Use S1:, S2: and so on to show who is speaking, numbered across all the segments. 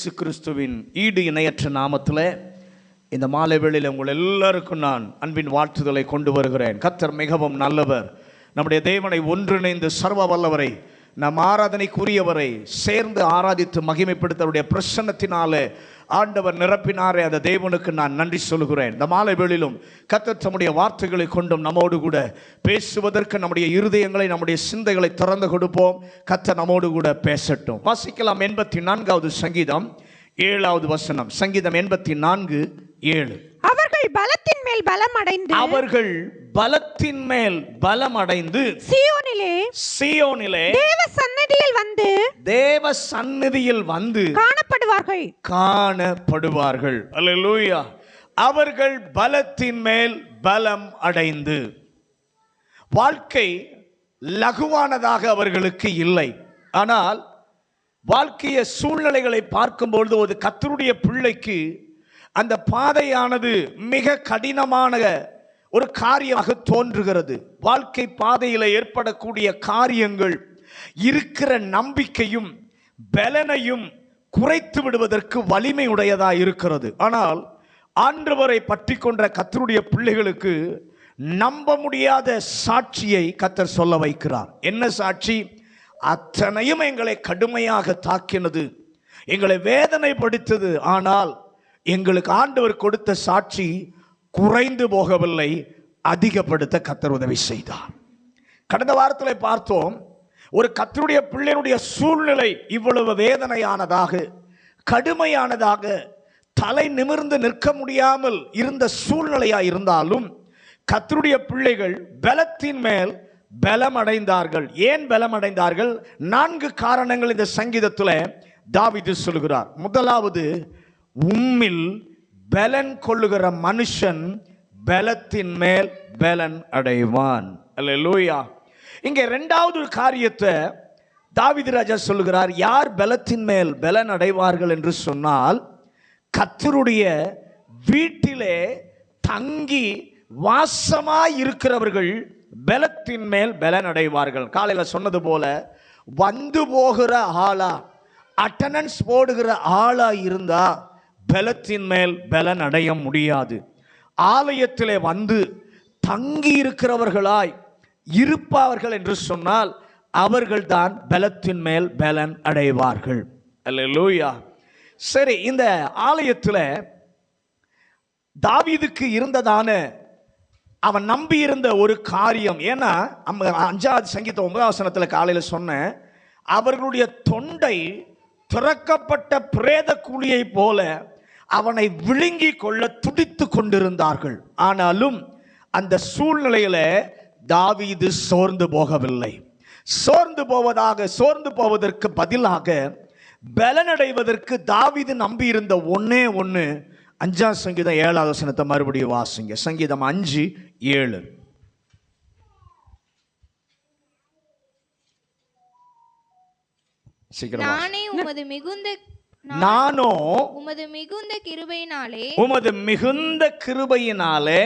S1: இயேசு கிறிஸ்துவின் ஈடு இணையற்ற நாமத்தில் இந்த மாலை வேளையில் உங்கள் எல்லாருக்கும் நான் அன்பின் வாழ்த்துதலை கொண்டு வருகிறேன். கர்த்தர் மிகவும் நல்லவர். நம்முடைய தேவனை ஒன்றிணைந்து சர்வ வல்லவரை, நம் ஆராதனைக்குரியவரை சேர்ந்து ஆராதித்து மகிமைப்படுத்தவருடைய பிரசன்னத்தினாலே ஆண்டவர் நிரப்பினாரே, அந்த தேவனுக்கு நான் நன்றி சொல்கிறேன். இந்த மாலை வேளையிலும் கர்த்தர் தம்முடைய வார்த்தைகளை கொண்டும் நம்மோடு கூட பேசுவதற்கு நம்முடைய இருதயங்களை, நம்முடைய சிந்தைகளை திறந்து கொடுப்போம். கர்த்தர் நம்மோடு கூட பேசட்டும். வாசிக்கலாம் 84வது சங்கீதம் 7வது வசனம். சங்கீதம் 84:7.
S2: அவர்கள் பலத்தின் மேல் பலம் அடைந்து,
S1: அவர்கள் பலத்தின் மேல் பலம் அடைந்து சீயோனிலே
S2: தேவ சந்நிதியில் வந்து
S1: காணப்படுவார்கள். அல்லேலூயா. அவர்கள் பலத்தின் மேல் பலம் அடைந்து. வாழ்க்கை லகுவானதாக அவர்களுக்கு இல்லை. ஆனால் வாழ்க்கைய சூழ்நிலைகளை பார்க்கும்பொழுது ஒரு கர்த்தருடைய பிள்ளைக்கு அந்த பாதையானது மிக கடினமான ஒரு காரியமாக தோன்றுகிறது. வாழ்க்கை பாதையில் ஏற்படக்கூடிய காரியங்கள் இருக்கிற நம்பிக்கையும் பலனையும் குறைத்து விடுவதற்கு வலிமை உடையதாக இருக்கிறது. ஆனால் ஆண்டவரை பற்றி கொண்ட கர்த்தருடைய பிள்ளைகளுக்கு நம்ப முடியாத சாட்சியை கர்த்தர் சொல்ல வைக்கிறார். என்ன சாட்சி? அத்தனையும் எங்களை கடுமையாக தாக்கினது, எங்களை வேதனைப்படுத்தது. ஆனால் எங்களுக்கு ஆண்டவர் கொடுத்த சாட்சி குறைந்து போகவில்லை, அதிகப்படுத்த கர்த்தர் உதவி செய்தார். கடந்த வாரத்தில் பார்த்தோம், ஒரு கர்த்தருடைய பிள்ளையினுடைய சூழ்நிலை இவ்வளவு வேதனையானதாக, கடுமையானதாக, தலை நிமிர்ந்து நிற்க முடியாமல் இருந்த சூழ்நிலையாக இருந்தாலும் கர்த்தருடைய பிள்ளைகள் பலத்தின் மேல் பலம் அடைந்தார்கள். ஏன் பலம் அடைந்தார்கள்? 4 காரணங்கள் இந்த சங்கீதத்தில் தாவீது சொல்கிறார். முதலாவது, உம்மில் பலன் கொள்ளுகிற மனுஷன் பலத்தின் மேல் பலன் அடைவான். அல்லேலூயா. இங்கே 2வது காரியத்தை தாவீது ராஜா சொல்லுகிறார். யார் பலத்தின் மேல் பலன் அடைவார்கள் என்று சொன்னால், கர்த்தருடைய வீட்டிலே தங்கி வாசமாய் இருக்கிறவர்கள் பலத்தின் மேல் பலன் அடைவார்கள். காலையில் சொன்னது போல, வந்து போகிற ஆளா, அட்டண்டன்ஸ் போடுகிற ஆளா இருந்தா பலத்தின் மேல் பலன் அடைய முடியாது. ஆலயத்திலே வந்து தங்கி இருக்கிறவர்களாய் இருப்பார்கள் என்று சொன்னால் அவர்கள்தான் பலத்தின் மேல் பலன் அடைவார்கள். அல்லேலூயா. சரி, இந்த ஆலயத்தில் தாவீதுக்கு இருந்ததான அவன் நம்பி இருந்த ஒரு காரியம், ஏன்னா 5வது சங்கீதம் 9வது வசனத்தில் காலையில் சொன்னேன், அவர்களுடைய தொண்டை திறக்கப்பட்ட பிரேத குழியை போல அவனை விழுங்கி கொள்ள துடித்து கொண்டிருந்தார்கள். ஆனாலும் அந்த சூழ்நிலையில தாவீது சோர்ந்து போகவில்லை. சோர்ந்து போவதற்கு பதிலாக பலனடைவதற்கு தாவீது நம்பி இருந்த ஒன்னே ஒன்று. 5ஆம் சங்கீதம் 7வது வசனத்தை மறுபடியும் வாசிங்க. சங்கீதம் 5:7. நானோ உமது மிகுந்த கிருபையினாலே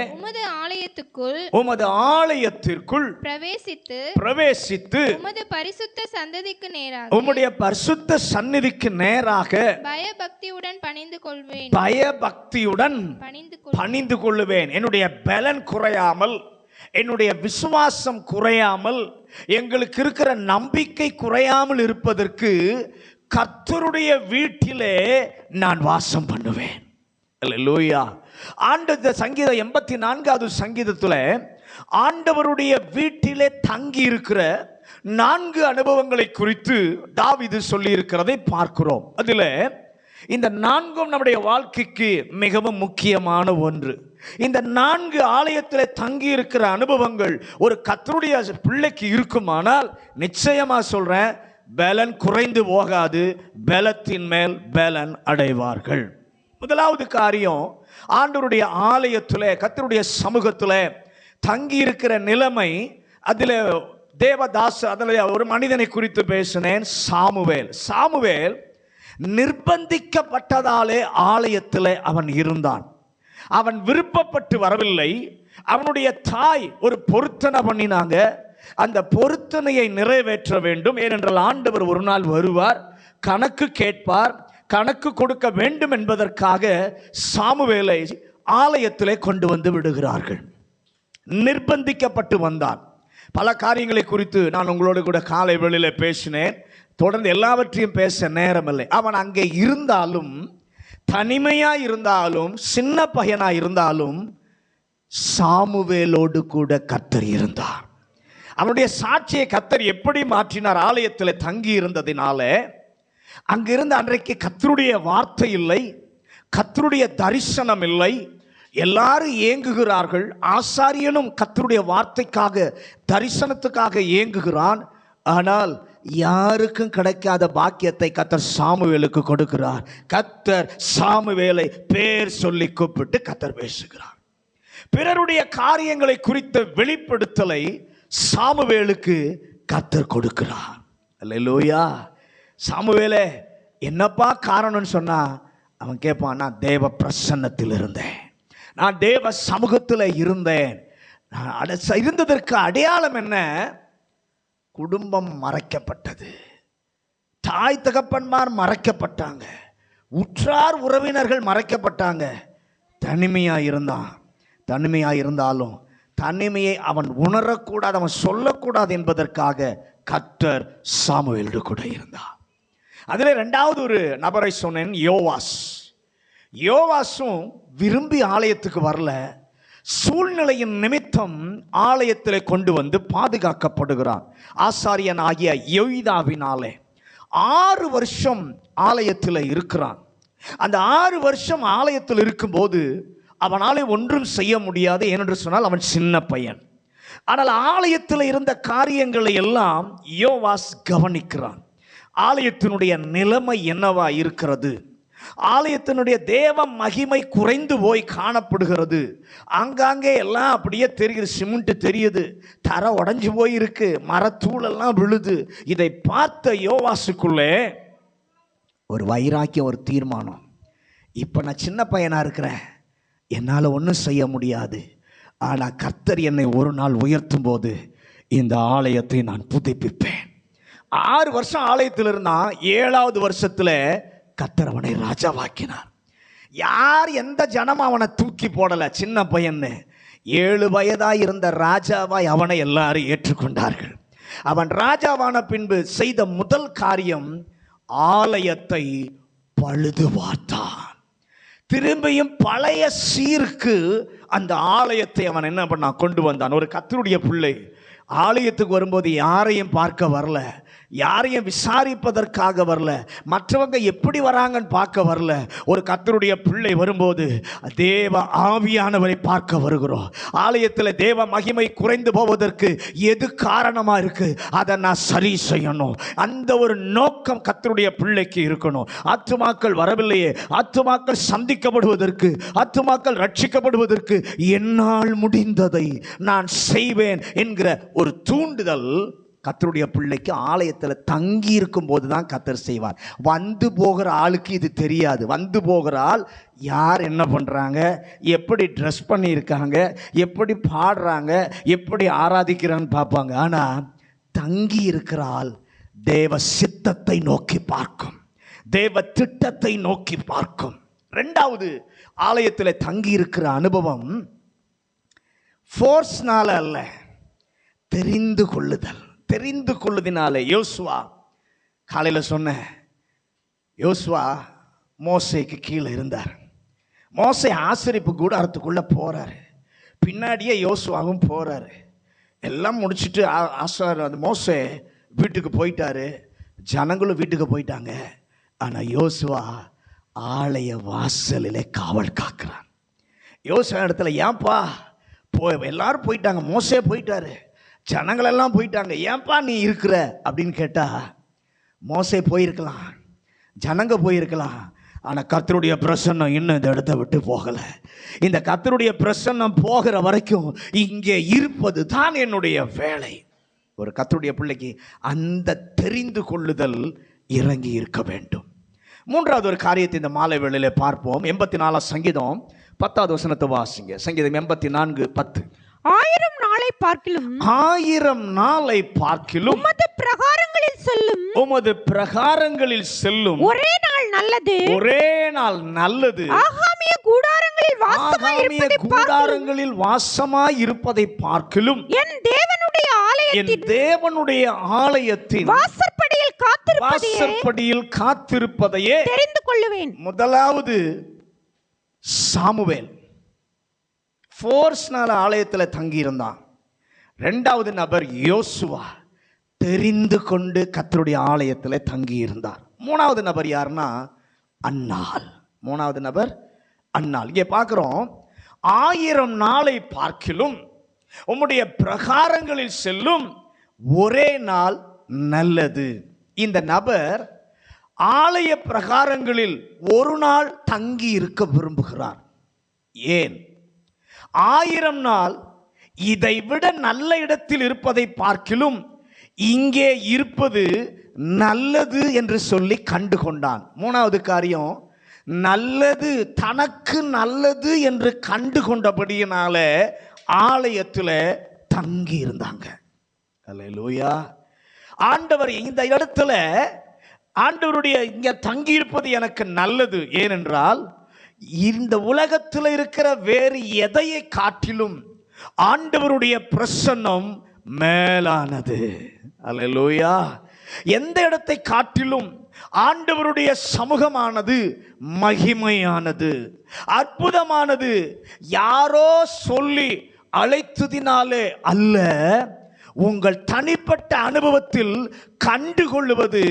S1: உமது ஆலயத்திற்குள் பிரவேசித்து
S2: உம்முடைய
S1: பரிசுத்த சந்நிதிக்கு நேராக பயபக்தியுடன் பணிந்து கொள்ளுவேன். என்னுடைய பலன் குறையாமல், என்னுடைய விசுவாசம் குறையாமல், எங்களுக்கு இருக்கிற நம்பிக்கை குறையாமல் இருப்பதற்கு கர்த்தருடைய வீட்டிலே நான் வாசம் பண்ணுவேன். அல்லேலூயா. சங்கீதம் 84வது சங்கீதத்தில் ஆண்டவருடைய வீட்டிலே தங்கி இருக்கிற 4 அனுபவங்களை குறித்து தாவீது சொல்லி இருக்கிறதை பார்க்கிறோம். அதில் இந்த 4ம் நம்முடைய வாழ்க்கைக்கு மிகவும் முக்கியமான ஒன்று. இந்த 4 ஆலயத்தில் தங்கி இருக்கிற அனுபவங்கள் ஒரு கர்த்தருடைய பிள்ளைக்கு இருக்குமானால் நிச்சயமா சொல்றேன், பலன் குறைந்து போகாது, பலத்தின் மேல் பலன் அடைவார்கள். முதலாவது காரியம், ஆண்டவருடைய ஆலயத்தில், கர்த்தருடைய சமூகத்தில் தங்கி இருக்கிற நிலைமை. அதில் அதில் ஒரு மனிதனை குறித்து பேசினேன், சாமுவேல் நிர்பந்திக்கப்பட்டதாலே ஆலயத்தில் அவன் இருந்தான். அவன் விருப்பப்பட்டு வரவில்லை. அவனுடைய தாய் ஒரு பொருத்தனை பண்ணினாங்க. அந்த பொருத்தனையை நிறைவேற்ற வேண்டும். ஏனென்றால் ஆண்டவர் ஒரு நாள் வருவார், கணக்கு கேட்பார். கணக்கு கொடுக்க வேண்டும் என்பதற்காக சாமுவேலை ஆலயத்திலே கொண்டு வந்து விடுகிறார்கள். நிர்பந்திக்கப்பட்டு வந்தான். பல காரியங்களை குறித்து நான் உங்களோடு கூட காலை வேளையில் பேசினேன். தொடர்ந்து எல்லாவற்றையும் பேச நேரமில்லை. அவன் அங்கே இருந்தாலும், தனிமையாக இருந்தாலும், சின்ன பையனாக இருந்தாலும், சாமுவேலோடு கூட கர்த்தர் இருந்தார். அவனுடைய சாட்சியை கர்த்தர் எப்படி மாற்றினார்? ஆலயத்தில் தங்கி இருந்ததினால. அங்கிருந்து அன்றைக்கு கர்த்தருடைய வார்த்தை இல்லை, கர்த்தருடைய தரிசனம் இல்லை. எல்லாரும் ஏங்குகிறார்கள். ஆசாரியனும் கர்த்தருடைய வார்த்தைக்காக, தரிசனத்துக்காக ஏங்குகிறான். ஆனால் யாருக்கும் கிடைக்காத பாக்கியத்தை கர்த்தர் சாமுவேலுக்கு கொடுக்கிறார். கர்த்தர் சாமுவேலை பேர் சொல்லி கூப்பிட்டு கர்த்தர் பேசுகிறார். பிறருடைய காரியங்களை குறித்த வெளிப்படுத்தலை சாமுவேலுக்கு கர்த்தர் கொடுக்கிறார். அல்லேலூயா. சாமுவேலே, என்னப்பா காரணம்னு சொன்னா அவன் கேட்பான், நான் தேவ பிரசன்னத்தில் இருந்தேன், நான் தேவ சமூகத்தில் இருந்தேன். இருந்ததற்கு அடையாளம் என்ன? குடும்பம் மறைக்கப்பட்டது, தாய் தகப்பன்மார் மறைக்கப்பட்டாங்க, உற்றார் உறவினர்கள் மறைக்கப்பட்டாங்க. தனிமையாக இருந்தான். தனிமையாக இருந்தாலும் தனிமையை அவன் உணரக்கூடாது, அவன் சொல்லக்கூடாது என்பதற்காக கர்த்தர் சாமுவேலோடு கூட இருந்தான். அதில் இரண்டாவது ஒரு நபரை சொன்னேன், யோவாஸ். யோவாசும் விரும்பி ஆலயத்துக்கு வரல. சூழ்நிலையின் நிமித்தம் ஆலயத்தில் கொண்டு வந்து பாதுகாக்கப்படுகிறான். ஆசாரியன் ஆகிய யோய்தாவினாலே 6 வருஷம் ஆலயத்தில் இருக்கிறான். அந்த 6 வருஷம் ஆலயத்தில் இருக்கும்போது அவனாலே ஒன்றும் செய்ய முடியாது. ஏனென்று சொன்னால் அவன் சின்ன பையன். ஆனால் ஆலயத்தில் இருந்த காரியங்களை எல்லாம் யோவாஸ் கவனிக்கிறான். ஆலயத்தினுடைய நிலைமை என்னவா இருக்கிறது? ஆலயத்தினுடைய தேவ மகிமை குறைந்து போய் காணப்படுகிறது. ஆங்காங்கே எல்லாம் அப்படியே தெரியுது, சிமெண்ட் தெரியுது, தரை உடஞ்சி போயிருக்கு, மரத்தூளெல்லாம் விழுது. இதை பார்த்த யோவாசுக்குள்ளே ஒரு வைராக்கியம், ஒரு தீர்மானம். இப்போ நான் சின்ன பையனாக இருக்கிறேன், என்னால் ஒன்றும் செய்ய முடியாது. ஆனால் கர்த்தர் என்னை ஒரு நாள் உயர்த்தும் போது இந்த ஆலயத்தை நான் புதுப்பிப்பேன். 6 வருஷம் ஆலயத்தில் இருந்தான். 7வது வருஷத்தில் கர்த்தர் அவனை ராஜாவாக்கினார். யார் எந்த ஜனம் அவனை தூக்கி போடலை, சின்ன பையன்னு. 7 வயதாய் இருந்த ராஜாவாய் அவனை எல்லாரும் ஏற்றுக்கொண்டார்கள். அவன் ராஜாவான பின்பு செய்த முதல் காரியம், ஆலயத்தை பழுது பார்த்தான். திரும்பியும் பழைய சீருக்கு அந்த ஆலயத்தை அவன் என்ன பண்ணான், கொண்டு வந்தான். ஒரு கர்த்தருடைய பிள்ளை ஆலயத்துக்கு வரும்போது யாரையும் பார்க்க வரல, யாரையும் விசாரிப்பதற்காக வரல, மற்றவங்க எப்படி வராங்கன்னு பார்க்க வரல. ஒரு கர்த்தருடைய பிள்ளை வரும்போது தேவ ஆவியானவரை பார்க்க வருகிறோம். ஆலயத்தில் தேவ மகிமை குறைந்து போவதற்கு எது காரணமாக இருக்கு, அதை நான் சரி செய்யணும். அந்த ஒரு நோக்கம் கர்த்தருடைய பிள்ளைக்கு இருக்கணும். ஆத்துமாக்கள் வரவில்லையே, ஆத்துமாக்கள் சந்திக்கப்படுவதற்கு, ஆத்துமாக்கள் ரட்சிக்கப்படுவதற்கு என்னால் முடிந்ததை நான் செய்வேன் என்கிற ஒரு தூண்டுதல் கர்த்தருடைய பிள்ளைக்கு ஆலயத்தில் தங்கி இருக்கும் போது தான் கர்த்தர் செய்வார். வந்து போகிற ஆளுக்கு இது தெரியாது. வந்து போகிற ஆள் யார் என்ன பண்ணுறாங்க, எப்படி ட்ரெஸ் பண்ணியிருக்காங்க, எப்படி பாடுறாங்க, எப்படி ஆராதிக்கிறான்னு பார்ப்பாங்க. ஆனால் தங்கி இருக்கிற ஆள் தேவ சித்தத்தை நோக்கி பார்க்கும், தேவ திட்டத்தை நோக்கி பார்க்கும். 2வது ஆலயத்தில் தங்கி இருக்கிற அனுபவம் ஃபோர்ஸ்னால அல்ல, தெரிந்து கொள்ளுதல். தெரிந்து கொள்ளுதினாலே. யோசுவா, காலையில் சொன்னேன், யோசுவா மோசேக்கு கீழே இருந்தார். மோசே ஆசரிப்பு கூடாரத்துக்குள்ளே போகிறாரு, பின்னாடியே யோசுவாவும் போகிறாரு. எல்லாம் முடிச்சுட்டு அந்த மோசே வீட்டுக்கு போயிட்டாரு, ஜனங்களும் வீட்டுக்கு போயிட்டாங்க. ஆனால் யோசுவா ஆலய வாசலிலே காவல் காக்கிறான். யோசுவா இடத்துல, ஏன்பா எல்லாரும் போயிட்டாங்க, மோசே போயிட்டாரு, ஜனங்களெல்லாம் போயிட்டாங்க, ஏன்பா நீ இருக்கிற அப்படின்னு கேட்டால், மோசே போயிருக்கலாம், ஜனங்க போயிருக்கலாம், ஆனால் கர்த்தருடைய பிரசன்னம் இன்னும் இந்த இடத்த விட்டு போகலை. இந்த கர்த்தருடைய பிரசன்னம் போகிற வரைக்கும் இங்கே இருப்பது தான் என்னுடைய வேலை. ஒரு கர்த்தருடைய பிள்ளைக்கு அந்த தெரிந்து கொள்ளுதல் இறங்கி இருக்க வேண்டும். 3வது ஒரு காரியத்தை இந்த மாலை வேளையிலே பார்ப்போம். 84 சங்கீதம் 10வது வசனத்தை வாசிங்க. சங்கீதம் 84:10.
S2: 1000 நாளை பார்க்கிலும்
S1: 1000 நாளை பார்க்கிலும்
S2: உமது பிரகாரங்களில் செல்லும் ஒரே நாள் நல்லது.
S1: ஒரே நாள் நல்லது.
S2: ஆகாமிய கூடாரங்களில்
S1: வாசமாய் இருப்பதை பார்க்கிலும்
S2: என் தேவனுடைய ஆலயத்தின்
S1: வாசற்படியில் காத்திருப்பதையே
S2: தெரிந்து கொள்ளுவேன்.
S1: முதலாவது சாமுவேல் ஃபோர்ஸ்னால ஆலயத்தில் தங்கி இருந்தான். இரண்டாவது நபர் யோசுவா தெரிந்து கொண்டு கர்த்தருடைய ஆலயத்தில் தங்கி இருந்தார். மூணாவது நபர் யாருன்னா அன்னாள். இங்கே பார்க்கிறோம், 1000 நாளை பார்க்கிலும் உம்முடைய பிரகாரங்களில் செல்லும் ஒரே நாள் நல்லது. இந்த நபர் ஆலய பிரகாரங்களில் ஒரு நாள் தங்கி இருக்க விரும்புகிறார். ஏன்? 1000 நாள் இதை விட நல்ல இடத்தில் இருப்பதை பார்க்கிலும் இங்கே இருப்பது நல்லது என்று சொல்லி கண்டு கொண்டான். மூணாவது காரியம், நல்லது, தனக்கு நல்லது என்று கண்டு கொண்டபடியினால ஆலயத்தில் தங்கி இருந்தாங்க. அல்லேலூயா. ஆண்டவர் இந்த இடத்துல ஆண்டவருடைய இங்க தங்கி இருப்பது எனக்கு நல்லது. ஏனென்றால் இந்த உலகத்தில் இருக்கிற வேறு எதையை காட்டிலும் ஆண்டவருடைய பிரசன்னம் மேலானது. அல்லேலூயா. எந்த இடத்தை காட்டிலும் ஆண்டவருடைய சமூகமானது மகிமையானது, அற்புதமானது. யாரோ சொல்லி அழைத்ததினாலே அல்ல, உங்கள் தனிப்பட்ட அனுபவத்தில் கண்டுகொள்ளுவது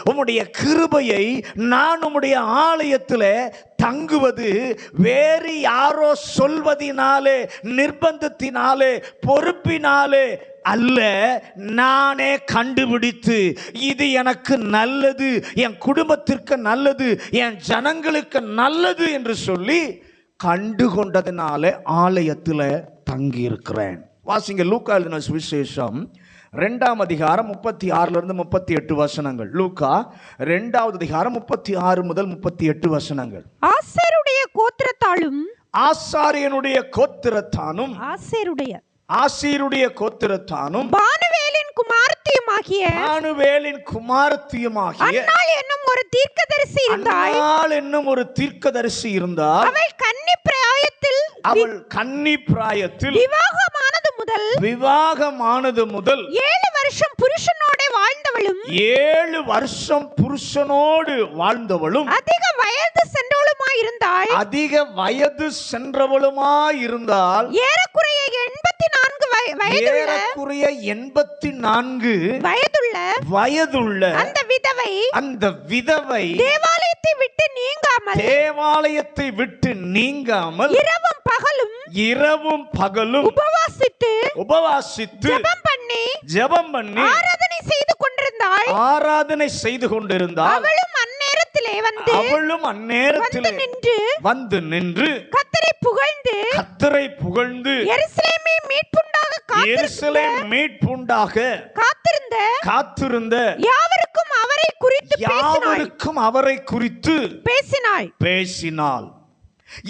S1: உம்முடைய கிருபையை. நான் உம்முடைய ஆலயத்தில் தங்குவது வேறு யாரோ சொல்வதினாலே, நிர்பந்தத்தினாலே, பொறுப்பினாலே அல்ல, நானே கண்டுபிடித்து இது எனக்கு நல்லது, என் குடும்பத்திற்கு நல்லது, என் ஜனங்களுக்கு நல்லது என்று சொல்லி கண்டுகொண்டதினாலே ஆலயத்தில் தங்கி இருக்கிறேன். வாசிங்க லூக்கா எழுதின சுவிசேஷம் 2ஆம் அதிகாரம் 36 38 வசனங்கள். லூக்கா 2வது அதிகாரம் 36 முதல் 38 வசனங்கள்.
S2: ஆசேருடைய கோத்திரத்தாலும்
S1: ஆசீருடைய கோத்திரத்தானும்
S2: பானுவேலின் குமாரத்தியுமாகிய அன்னாள் என்னும் ஒரு தீர்க்கதரிசி இருந்தாள்.
S1: அவள் கன்னி பிராயத்தில்
S2: விவாகமானது முதல் 7 வருஷம் புருஷனோடு வாழ்ந்தவளும் அதிக வயது சென்றவளுமாயிருந்தாள். ஏறக்குறைய 84 வயதுள்ள அந்த விதவை தேவாலயத்தை விட்டு நீங்காமல் இரவும் பகலும் உபவாசித்து ஜெபம் பண்ணி ஆராதனை செய்து கொண்டிருந்தாள். அவளும் அந்நேரத்திலே வந்து நின்று கர்த்தரை புகழ்ந்து எருசலேம் மீட்புண்டாக காத்திருந்த யாவருக்கும் அவரை குறித்து பேசினாள்.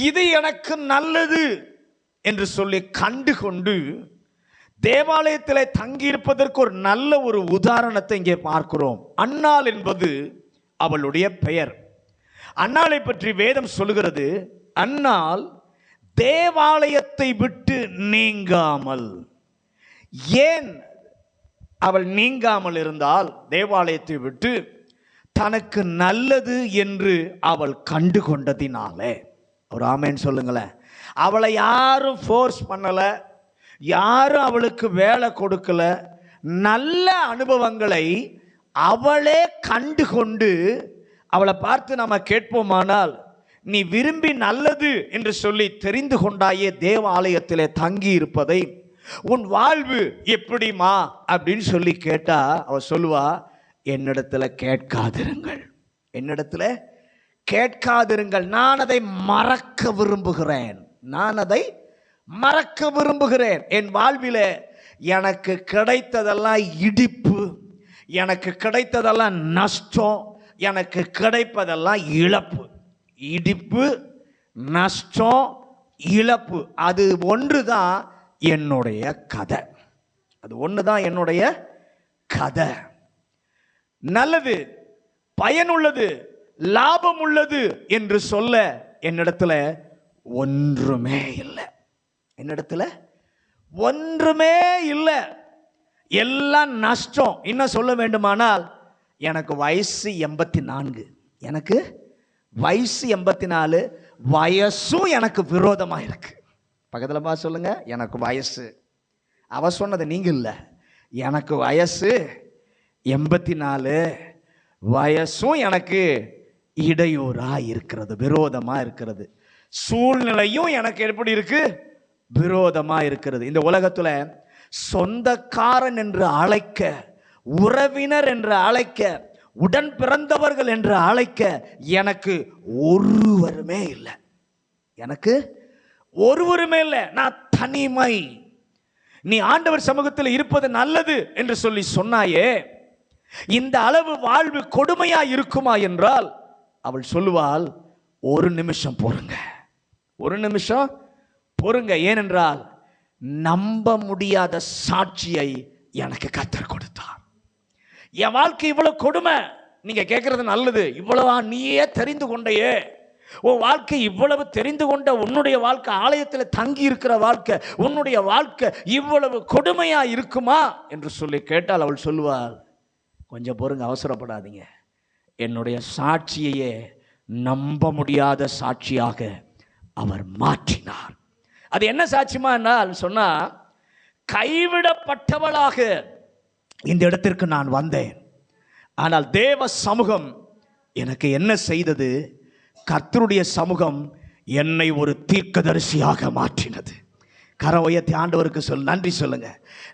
S2: இது எனக்கு நல்லது என்று சொல்லி கண்டு கொண்டு தேவாலயத்தில் தங்கியிருப்பதற்கு ஒரு நல்ல ஒரு உதாரணத்தை இங்கே பார்க்கிறோம். அன்னாள் என்பது அவளுடைய பெயர். அன்னாளை பற்றி வேதம் சொல்லுகிறது, அன்னாள் தேவாலயத்தை விட்டு நீங்காமல். ஏன் அவள் நீங்காமல் இருந்தால்? தேவாலயத்தை விட்டு தனக்கு நல்லது என்று அவள் கண்டு கொண்டதினாலே. ஒரு ஆமேன் சொல்லுங்களேன். அவளை யாரும் ஃபோர்ஸ் பண்ணலை, யாரும் அவளுக்கு வேலை கொடுக்கல. நல்ல அனுபவங்களை அவளே கண்டு கொண்டு, அவளை பார்த்து நம்ம கேட்போமானால், நீ விரும்பி நல்லது என்று சொல்லி தெரிந்து கொண்டாயே தேவாலயத்திலே தங்கி இருப்பதை, உன் வாழ்வு எப்படிமா அப்படின்னு சொல்லி கேட்டா அவ சொல்லுவா, என்னிடத்துல கேட்காதிருங்கள், நான் அதை மறக்க விரும்புகிறேன். என் வாழ்விலே எனக்கு கிடைத்ததெல்லாம் இடிப்பு, எனக்கு கிடைத்ததெல்லாம் நஷ்டம், எனக்கு கிடைப்பதெல்லாம் இழப்பு. இடிப்பு, நஷ்டம், இழப்பு, அது ஒன்று தான் என்னுடைய கதை. அது ஒன்று தான் என்னுடைய கதை. நல்லது, பயனுள்ளது, லாபம் உள்ளது என்று சொல்ல என்னிடத்துல ஒன்றுமே இல்லை. என்னிடத்துல ஒன்றுமே இல்லை, எல்லாம் நஷ்டம். இன்னும் சொல்ல வேண்டுமானால் எனக்கு வயசு 84. எனக்கு வயசு 84, வயசும் எனக்கு விரோதமாக இருக்கு. பக்கத்தில் பா சொல்லுங்க, எனக்கு வயசு. அவ சொன்னது நீங்க இல்லை, எனக்கு வயசு 84, வயசும் எனக்கு இடையூறா இருக்கிறது, விரோதமா இருக்கிறது. சூழ்நிலையும் எனக்கு எப்படி இருக்கு? விரோதமா இருக்கிறது. இந்த உலகத்துல சொந்தக்காரன் என்று அழைக்க, உறவினர் என்று அழைக்க, உடன் பிறந்தவர்கள் என்று அழைக்க எனக்கு ஒருவருமே இல்லை. எனக்கு ஒருவருமே இல்லை. நான் தனிமை. நீ ஆண்டவர் சமூகத்தில் இருப்பது நல்லது என்று சொல்லி சொன்னாயே, இந்த அளவு வாழ்வு கொடுமையா இருக்குமா என்றால் அவள் சொல்லுவாள், ஒரு நிமிஷம் பொறுங்க, ஒரு நிமிஷம் பொறுங்க. ஏனென்றால் நம்ப முடியாத சாட்சியை எனக்கு கர்த்தர் கொடுத்தார். என் வாழ்க்கை இவ்வளவு கொடுமை. நீங்க கேட்கறது நல்லது, இவ்வளவா நீயே தெரிந்து கொண்டையே, உன் வாழ்க்கை இவ்வளவு தெரிந்து கொண்ட உன்னுடைய வாழ்க்கை, ஆலயத்தில் தங்கி இருக்கிற வாழ்க்கை, உன்னுடைய வாழ்க்கை இவ்வளவு கொடுமையா இருக்குமா என்று சொல்லி கேட்டால் அவள் சொல்லுவாள், கொஞ்சம் பொறுங்க, அவசரப்படாதீங்க. என்னுடைய சாட்சியையே நம்ப முடியாத சாட்சியாக அவர் மாற்றினார். அது என்ன சாட்சிமா என்னால் சொன்னா, கைவிடப்பட்டவளாக இந்த இடத்திற்கு நான் வந்தேன். ஆனால் தேவ சமூகம் எனக்கு என்ன செய்தது? கர்த்தருடைய சமூகம் என்னை ஒரு தீர்க்கதரிசியாக மாற்றினது. கரம் உயர்த்தி ஆண்டவருக்கு நன்றி சொல்லுங்க.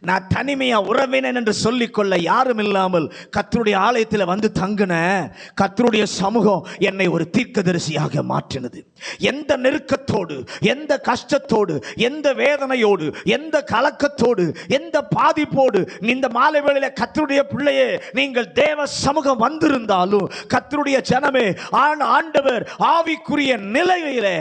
S2: நான் தனிமையா உறவினன் என்று சொல்லிக்கொள்ள யாரும் இல்லாமல் கர்த்தருடைய ஆலயத்தில் வந்து தங்கின கர்த்தருடைய சமூகம் என்னை ஒரு தீர்க்கதரிசியாக மாற்றினது. எந்த நெருக்கத்தோடு, எந்த கஷ்டத்தோடு, எந்த வேதனையோடு, எந்த கலக்கத்தோடு, எந்த பாதிப்போடு இந்த மாலை வேளையில கர்த்தருடைய பிள்ளையே நீங்கள் தேவ சமூகம் வந்திருந்தாலும், கர்த்தருடைய ஜனமே, ஆண்டவர் ஆவிக்குரிய நிலையிலே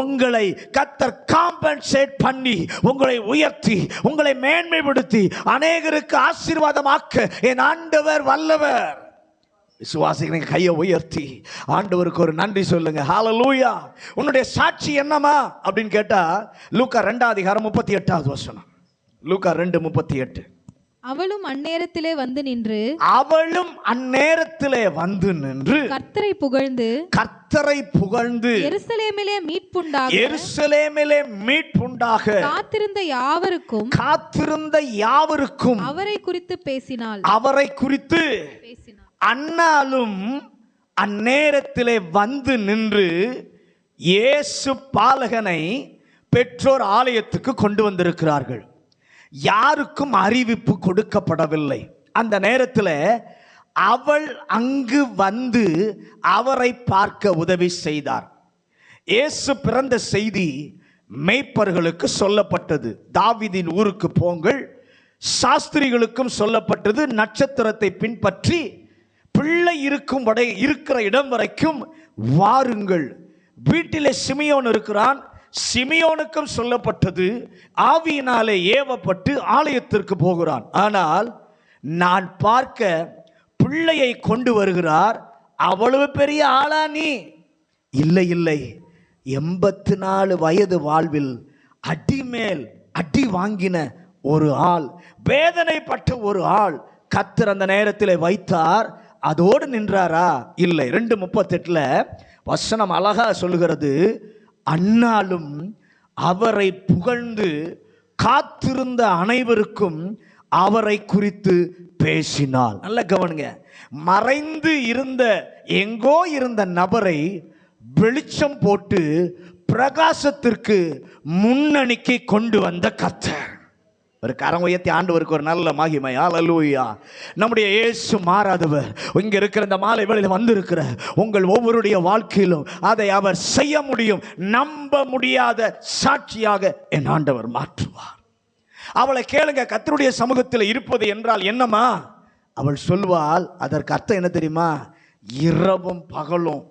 S2: உங்களை கர்த்தர் காம்பன்சேட் பண்ணி, உங்களை உயர்த்தி, உங்களை மேன்மைப்படுத்தி அநேகருக்கு ஆசீர்வாதமாக்க என் ஆண்டவர் வல்லவர். விசுவாசிக்கிறீங்க? கையை உயர்த்தி ஆண்டவருக்கு ஒரு நன்றி சொல்லுங்க. ஹல்லேலூயா. உன்னுடைய சாட்சி என்னமா அப்படின்னு கேட்டா, லூக்கா 2:38. லூக்கா 2:38.
S3: அவளும் அந்நேரத்திலே வந்து நின்று, கர்த்தரை புகழ்ந்து
S2: எருசலேமிலே மீட்புண்டாக
S3: காத்திருந்த யாவருக்கும் அவரை குறித்து பேசினாள்.
S2: அன்னாலும் அந்நேரத்திலே வந்து நின்று இயேசு பாலகனை பெற்றோர் ஆலயத்துக்கு கொண்டு வந்திருக்கிறார்கள். யாருக்கும் அறிவிப்பு கொடுக்கப்படவில்லை. அந்த நேரத்தில் அவள் அங்கு வந்து அவரை பார்க்க உதவி செய்தார். இயேசு பிறந்த செய்தி மேய்ப்பர்களுக்கு சொல்லப்பட்டது, தாவீதின் ஊருக்கு போங்கள். சாஸ்திரிகளுக்கும் சொல்லப்பட்டது, நட்சத்திரத்தை பின்பற்றி பிள்ளை இருக்கிற இடம் வரைக்கும் வாருங்கள். வீட்டிலே சிமியோன் இருக்கிறான், சிமியோனுக்கும் சொல்லப்பட்டது, ஆவியினாலே ஏவப்பட்டு ஆலயத்திற்கு போகிறான். ஆனால் நான் பார்க்க பிள்ளையை கொண்டு வருகிறார். அவ்வளவு பெரிய ஆளா நீ? இல்லை இல்லை, 84 வயது வாழ்வில் அடிமேல் அடி வாங்கின ஒரு ஆள், வேதனைப்பட்ட ஒரு ஆள் கர்த்தர் அந்த நேரத்தில் வைத்தார். அதோடு நின்றாரா? இல்லை. 2:38 வசனம் அழகா சொல்லுகிறது, அன்னாலும் அவரை புகழ்ந்து காத்திருந்த அனைவருக்கும் அவரை குறித்து பேசினாள். நல்ல கவனிங்க, மறைந்து இருந்த எங்கோ இருந்த நபரை வெளிச்சம் போட்டு பிரகாசத்திற்கு முன்னணிக்கு கொண்டு வந்த கர்த்தர். ஒரு கரம் உயர்த்தி ஆண்டவருக்கு ஒரு நல்ல மகிமை. ஹல்லேலூயா. நம்முடைய இயேசு மாறாதவர். இங்க இருக்கிற இந்த மாலை வேளையில் வந்திருக்கிற உங்கள் ஒவ்வொருடைய வாழ்க்கையிலும் அதை அவர் செய்ய முடியும். நம்ப முடியாத சாட்சியாக என் ஆண்டவர் மாற்றுவார். அவளை கேளுங்க, கர்த்தருடைய சமூகத்தில் இருப்பது என்றால் என்னமா? அவள் சொல்வாள், அதற்கு அர்த்தம் என்ன தெரியுமா? இரவும் பகலும்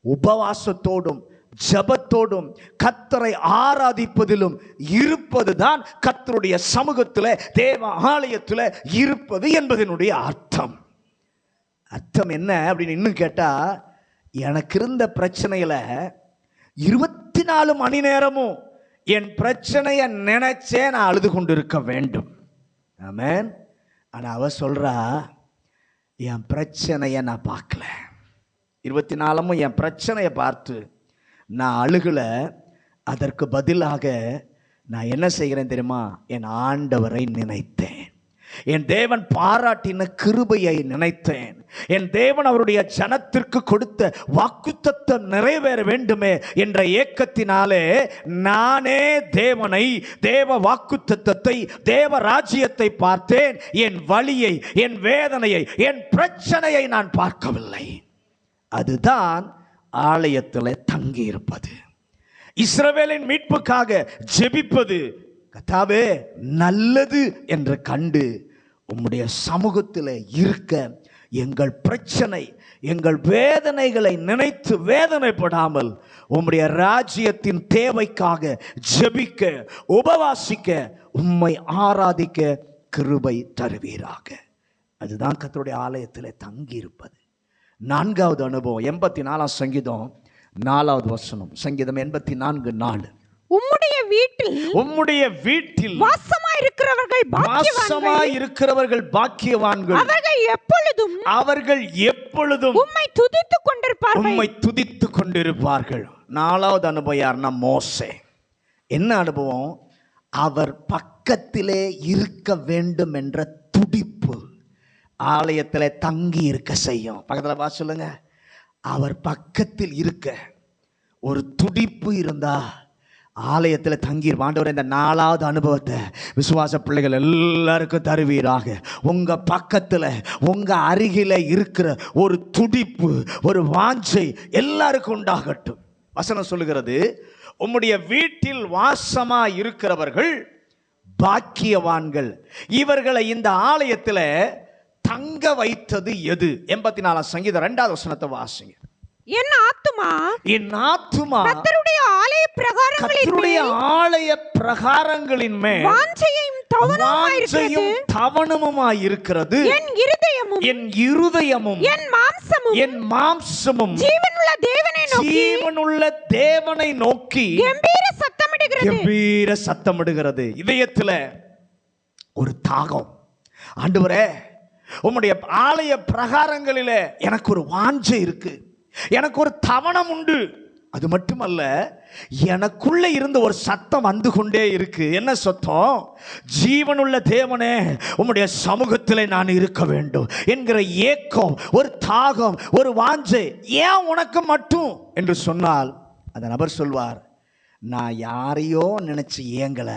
S2: உபவாசத்தோடும் ஜபத்தோடும் கர்த்தரை ஆராதிப்பதிலும் இருப்பதுதான் கர்த்தருடைய சமூகத்தில், தேவ ஆலயத்தில் இருப்பது என்பதனுடைய அர்த்தம். அர்த்தம் என்ன அப்படின்னு இன்னும் கேட்டா, எனக்கு இருந்த பிரச்சனையில 24 மணி நேரமும் என் பிரச்சனையை நினைச்சே நான் அழுது கொண்டிருக்க வேண்டும். ஆமென். ஆனா அவ சொல்றா, என் பிரச்சனையை நான் பார்க்கல, 24 என் பிரச்சனையை பார்த்து நான் அழுகல. அதற்கு பதிலாக நான் என்ன செய்கிறேன் தெரியுமா? என் ஆண்டவரை நினைத்தேன், என் தேவன் பாராட்டின கிருபையை நினைத்தேன், என் தேவன் அவருடைய ஜனத்திற்கு கொடுத்த வாக்குத்தத்தம் நிறைவேற வேண்டுமே என்ற ஏக்கத்தினாலே நானே தேவனை, தேவ வாக்குத்தத்தத்தை, தேவ ராஜ்யத்தை பார்த்தேன். என் வலியை, என் வேதனையை, என் பிரச்சனையை நான் பார்க்கவில்லை. அதுதான் ஆலயத்தில் தங்கி இருப்பது, இஸ்ரவேலின் மீட்புக்காக ஜெபிப்பது. கர்த்தாவே நல்லது என்று கண்டு உம்முடைய சமூகத்தில் இருக்க எங்கள் பிரச்சனை, எங்கள் வேதனைகளை நினைத்து வேதனைப்படாமல் உம்முடைய ராஜ்யத்தின் தேவைக்காக ஜெபிக்க, உபவாசிக்க, உம்மை ஆராதிக்க கிருபை தருவீராக. அதுதான் கர்த்தருடைய ஆலயத்தில் தங்கி இருப்பது. 4வது அனுபவம் 84 சங்கீதம் 4வது வசனம். சங்கீதம் 84:4.
S3: உம்முடைய வீட்டில்
S2: வாசமாய் இருக்கிறவர்கள் பாக்கியவான்கள். அவர்கள் எப்பொழுதும் உம்மை துதித்துக் கொண்டிருப்பார்கள். 4வது அனுபவம் யாருன்னா மோசே. என்ன அனுபவம்? அவர் பக்கத்திலே இருக்க வேண்டும் என்ற துடிப்பு ஆலயத்தில் தங்கி இருக்க செய்யும். பக்கத்தில் பார்த்து சொல்லுங்க, அவர் பக்கத்தில் இருக்க ஒரு துடிப்பு இருந்தா ஆலயத்தில் தங்கியிருப்பார். ஆண்டவரே, இந்த 4வது அனுபவத்தை விசுவாச பிள்ளைகள் எல்லாருக்கும் தருவீராக. உங்க பக்கத்தில், உங்க அருகில இருக்கிற ஒரு துடிப்பு, ஒரு வாஞ்சை எல்லாருக்கும் உண்டாகட்டும். வசனம் சொல்லுகிறது, உம்முடைய வீட்டில் வாசமா இருக்கிறவர்கள் பாக்கியவான்கள். இவர்களை இந்த ஆலயத்தில் தங்க வைத்தது எது? 84 சங்கீதம் 2வது வசனத்தை வாசிங்க.
S3: என் ஆத்துமா
S2: கர்த்தருடைய ஆலய பிரகாரங்களின் மேல் வாஞ்சையும் தவனமுமாய் இருக்கிறது. என் இருதயமும் என் மாம்சமும் ஜீவனுள்ள தேவனை நோக்கி கம்பீர சத்தமிடுகிறது. இதயத்தில் ஒரு தாகம், ஆண்டவரே உம்முடைய ஆலய பிரகாரங்களிலே எனக்கு ஒரு வாஞ்சை இருக்கு, எனக்கு ஒரு தவணம் உண்டு. அது மட்டுமல்ல, எனக்குள்ள இருந்து ஒரு சத்தம் வந்து கொண்டே இருக்கு. என்ன சத்தம்? ஜீவனுள்ள தேவனே உம்முடைய சமூகத்தில் நான் இருக்க வேண்டும் என்கிற ஏக்கம், ஒரு தாகம், ஒரு வாஞ்சை. ஏன் உனக்கு மட்டும் என்று சொன்னால், அந்த நபர் சொல்வார், நான் யாரையோ நினைச்சு ஏங்கல,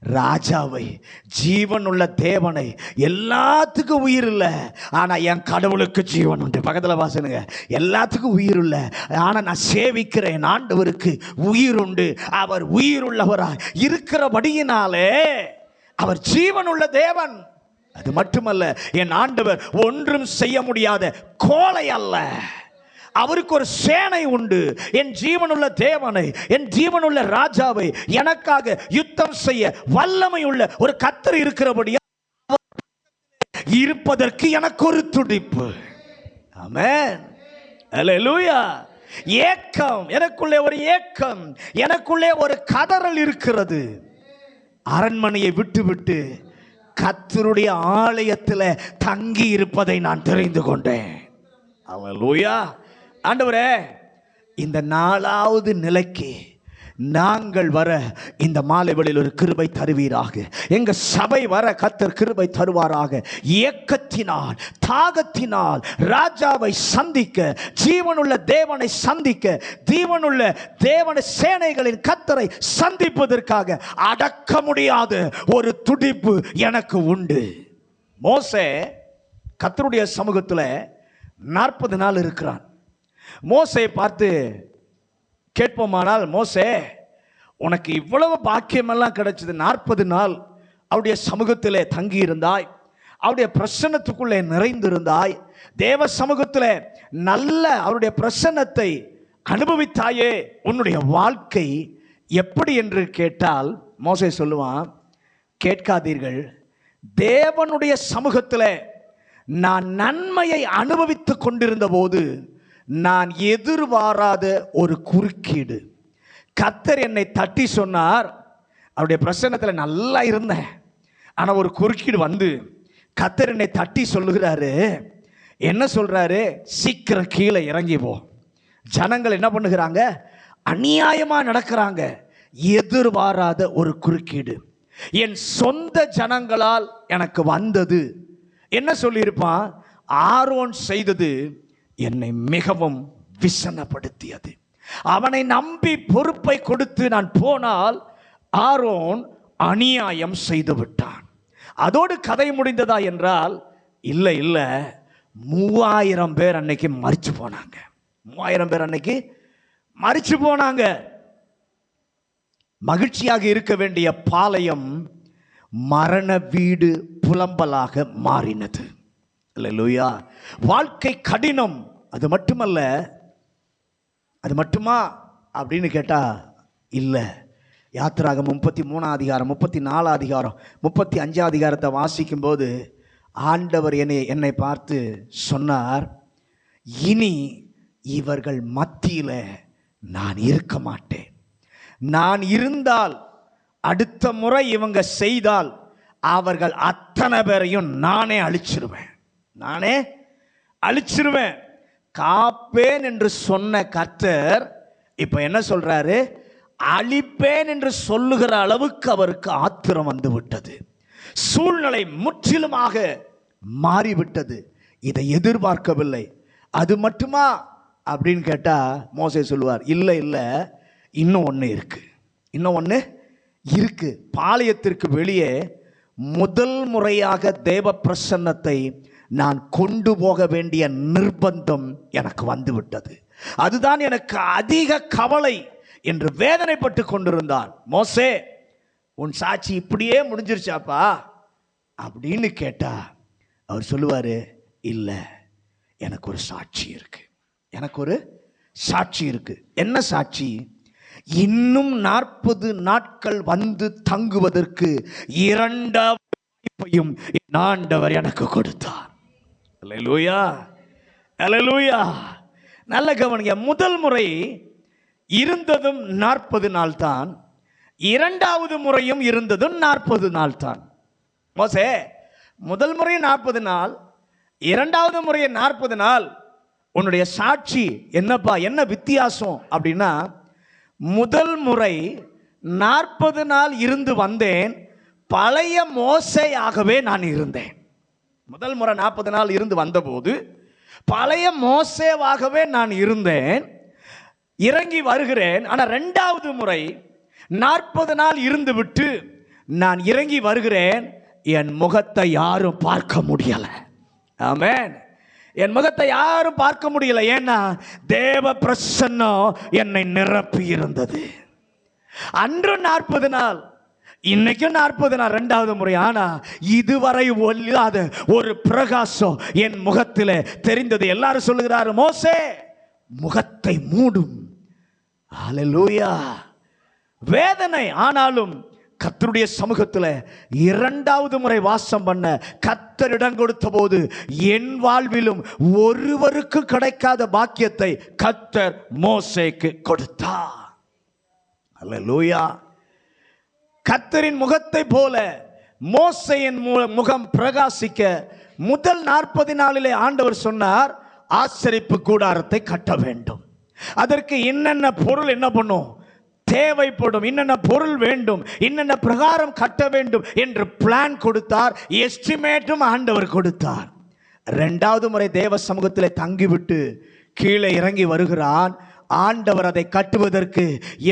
S2: ராஜாவை, ஜீவனுள்ள தேவனை. எல்லாத்துக்கும் உயிர் இல்லை, ஆனா என் கடவுளுக்கு ஜீவன் உண்டு. பக்கத்தில் வாசனுங்க, எல்லாத்துக்கும் உயிர் இல்லை, ஆனா நான் சேவிக்கிறேன் ஆண்டவருக்கு உயிர் உண்டு. அவர் உயிர் உள்ளவராய் இருக்கிறபடியினாலே அவர் ஜீவனுள்ள தேவன். அது மட்டுமல்ல, என் ஆண்டவர் ஒன்றும் செய்ய முடியாத கோழை அல்ல, அவருக்கு ஒரு சேனை உண்டு. என் ஜீவனுள்ள தேவனை, என் ஜீவனுள்ள ராஜாவை எனக்காக யுத்தம் செய்ய வல்லமை உள்ள ஒரு கர்த்தர் இருக்கிறபடியா இருப்பதற்கு எனக்கு ஒரு துடிப்பு. ஆமென், அல்லேலூயா. ஏக்கம், எனக்குள்ளே ஒரு ஏக்கம், எனக்குள்ளே ஒரு கதறல் இருக்கிறது. அரண்மனையை விட்டு கர்த்தருடைய ஆலயத்தில் தங்கி இருப்பதை நான் தெரிந்து கொண்டேன். அல்லேலூயா. ஆண்டவரே, இந்த 4வது நிலைக்கு நாங்கள் வர இந்த மாலை வேளையில் ஒரு கிருபை தருவீராக. எங்க சபை வர கர்த்தர் கிருபை தருவாராக. ஏக்கத்தினால், தாகத்தினால் ராஜாவை சந்திக்க, ஜீவனுள்ள தேவனை சந்திக்க, ஜீவனுள்ள தேவன சேனைகளின் கர்த்தரை சந்திப்பதற்காக அடக்க முடியாத ஒரு துடிப்பு எனக்கு உண்டு. மோசே கர்த்தருடைய சமூகத்தில் 40 நாள் இருக்கிறான். மோசே பார்த்து கேட்போமானால், மோசே உனக்கு இவ்வளவு பாக்கியமெல்லாம் கிடைச்சது, 40 நாள் அவருடைய சமூகத்திலே தங்கி இருந்தாய், அவருடைய பிரசன்னத்துக்குள்ளே நிறைந்திருந்தாய், தேவ சமூகத்தில் நல்ல அவருடைய பிரசன்னத்தை அனுபவித்தாயே. உன்னுடைய வாழ்க்கை எப்படி என்று கேட்டால் மோசே சொல்லுவான், கேட்காதீர்கள், தேவனுடைய சமூகத்தில் நான் நன்மையை அனுபவித்து கொண்டிருந்த போது நான் எதிர்பாராத ஒரு குறுக்கீடு. கர்த்தர் என்னை தட்டி சொன்னார், அவருடைய பிரசன்னத்தில் நல்லா இருந்தேன். ஆனால் ஒரு குறுக்கீடு வந்து கர்த்தர் என்னை தட்டி சொல்லுகிறாரு. என்ன சொல்றாரு? சீக்கிரம் கீழே இறங்கி போ. ஜனங்கள் என்ன பண்ணுகிறாங்க? அநியாயமாக நடக்கிறாங்க. எதிர்பாராத ஒரு குறுக்கீடு என் சொந்த ஜனங்களால் எனக்கு வந்தது. என்ன சொல்லியிருப்பான்? ஆரோன் செய்தது என்னை மிகவும் விசனப்படுத்தியது. அவனை நம்பி பொறுப்பை கொடுத்து நான் போனால் ஆரோன் அநியாயம் செய்து விட்டான். அதோடு கதை முடிந்ததா என்றால் இல்லை இல்லை, 3000 பேர் அன்னைக்கு மரிச்சு போனாங்க. 3000 பேர் அன்னைக்கு மரிச்சு போனாங்க. மகிழ்ச்சியாக இருக்க வேண்டிய பாளையம் மரண வீடு புலம்பலாக மாறினது. அல்லேலூயா. வாழ்க்கை கடினம். அது மட்டுமல்ல, அது மட்டுமா அப்படின்னு கேட்டா இல்லை. யாத்திராகமம் 33 அதிகாரம், 34 அதிகாரம், 35 அதிகாரத்தை வாசிக்கும் போது ஆண்டவர் என்னை பார்த்து சொன்னார், இனி இவர்கள் மத்தியில் நான் இருக்க மாட்டேன். நான் இருந்தால், அடுத்த முறை இவங்க செய்தால் அவர்கள் அத்தனை பேரையும் நானே அழிச்சிருவேன். காப்பேன் என்று சொன்ன கர்த்தர் இப்ப என்ன சொல்றாரு? அழிப்பேன் என்று சொல்லுகிற அளவுக்கு அவருக்கு ஆத்திரம் வந்து விட்டது. சூழ்நிலை முற்றிலுமாக மாறிவிட்டது. இதை எதிர்பார்க்கவில்லை. அது மட்டுமா அப்படின்னு கேட்டா மோசே சொல்லுவார், இல்லை இல்லை, இன்னும் ஒன்று இருக்கு. பாளையத்திற்கு வெளியே முதல் முறையாக தேவ பிரசன்னத்தை நான் கொண்டு போக வேண்டிய நிர்பந்தம் எனக்கு வந்து விட்டது. அதுதான் எனக்கு அதிக கவலை என்று வேதனைப்பட்டு கொண்டிருந்தார். மோசே, உன் சாட்சி இப்படியே முடிஞ்சிருச்சாப்பா அப்படின்னு கேட்டா அவர் சொல்லுவாரு, இல்லை, எனக்கு ஒரு சாட்சி இருக்கு. என்ன சாட்சி? இன்னும் 40 நாட்கள் வந்து தங்குவதற்கு 2வது வாய்ப்பையும் என் ஆண்டவர் எனக்கு கொடுத்தார். அல்லேலூயா, அல்லேலூயா. நல்ல கவனிங்க. முதல் முறை இருந்ததும் 40 நாள் தான். 2வது முறையும் இருந்ததும் 40 நாள் தான். மோசே, முதல் முறை 40 நாள், 2வது முறை 40 நாள். உன்னுடைய சாட்சி என்னப்பா? என்ன வித்தியாசம் அப்படின்னா, முதல் முறை 40 நாள் இருந்து வந்தேன், பழைய மோசேயாகவே நான் இருந்தேன். முதல் முறை 40 நாள் இருந்து வந்தபோது பழைய மோசேவாகவே நான் இருந்தேன், இறங்கி வருகிறேன். ஆனால் 2வது முறை 40 நாள் இருந்து விட்டு நான் இறங்கி வருகிறேன். என் முகத்தை யாரும் பார்க்க முடியலை. ஆமென். என் முகத்தை யாரும் பார்க்க முடியல. ஏன்னா தேவ பிரசன்னம் என்னை நிரப்பி இருந்தது. அன்று 40 நாள், இன்னைக்கும் 40 நாள், 2வது முறை. ஆனா இதுவரை இல்லாத ஒரு பிரகாசம் என் முகத்தில் தெரிந்தது. எல்லாரும் சொல்லுகிறாரு, மோசே முகத்தை மூடும். ஹல்லேலூயா. வேதனை. ஆனாலும் கர்த்தருடைய சமூகத்தில் 2வது முறை வாசம் பண்ண கர்த்தர் இடம் கொடுத்த போது என் வாழ்விலும் ஒருவருக்கு கிடைக்காத பாக்கியத்தை கர்த்தர் மோசேக்கு கொடுத்தார். அல்லேலூயா. கர்த்தரின் முகத்தை போல மோசேயின் முகம் பிரகாசிக்க முதல் 40 நாளிலே ஆண்டவர் சொன்னார், ஆசரிப்பு கூடாரத்தை கட்ட வேண்டும். அதற்கு என்னென்ன பொருள் என்ன பண்ணும் தேவைப்படும், என்னென்ன பொருள் வேண்டும், என்னென்ன பிரகாரம் கட்ட வேண்டும் என்று பிளான் கொடுத்தார். எஸ்டிமேட்டும் ஆண்டவர் கொடுத்தார். 2வது முறை தேவ சமூகத்தில் தங்கிவிட்டு கீழே இறங்கி வருகிறான். ஆண்டவர் அதை கட்டுவதற்கு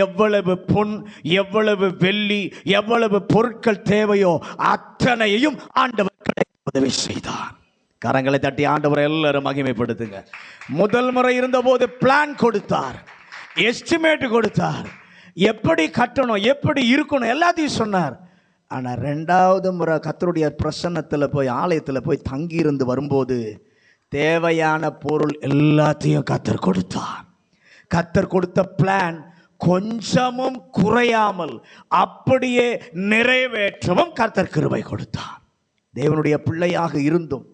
S2: எவ்வளவு பொன், எவ்வளவு வெள்ளி, எவ்வளவு பொருட்கள் தேவையோ அத்தனையும் ஆண்டவர் உதவி செய்தார். கரங்களை தட்டி ஆண்டவரை எல்லாரும் மகிமைப்படுத்துங்க. முதல் முறை இருந்தபோது பிளான் கொடுத்தார், எஸ்டிமேட் கொடுத்தார், எப்படி கட்டணும், எப்படி இருக்கணும், எல்லாத்தையும் சொன்னார். ஆனால் 2வது முறை கர்த்தருடைய பிரசன்னத்தில் போய் ஆலயத்தில் போய் தங்கியிருந்து வரும்போது தேவையான பொருள் எல்லாத்தையும் கர்த்தர் கொடுத்தார். கர்த்தர் கொடுத்த பிளான் கொஞ்சமும் குறையாமல் அப்படியே நிறைவேற்றவும் கர்த்தர் கிருபை கொடுத்தார். தேவனுடைய பிள்ளையாக இருந்தும்,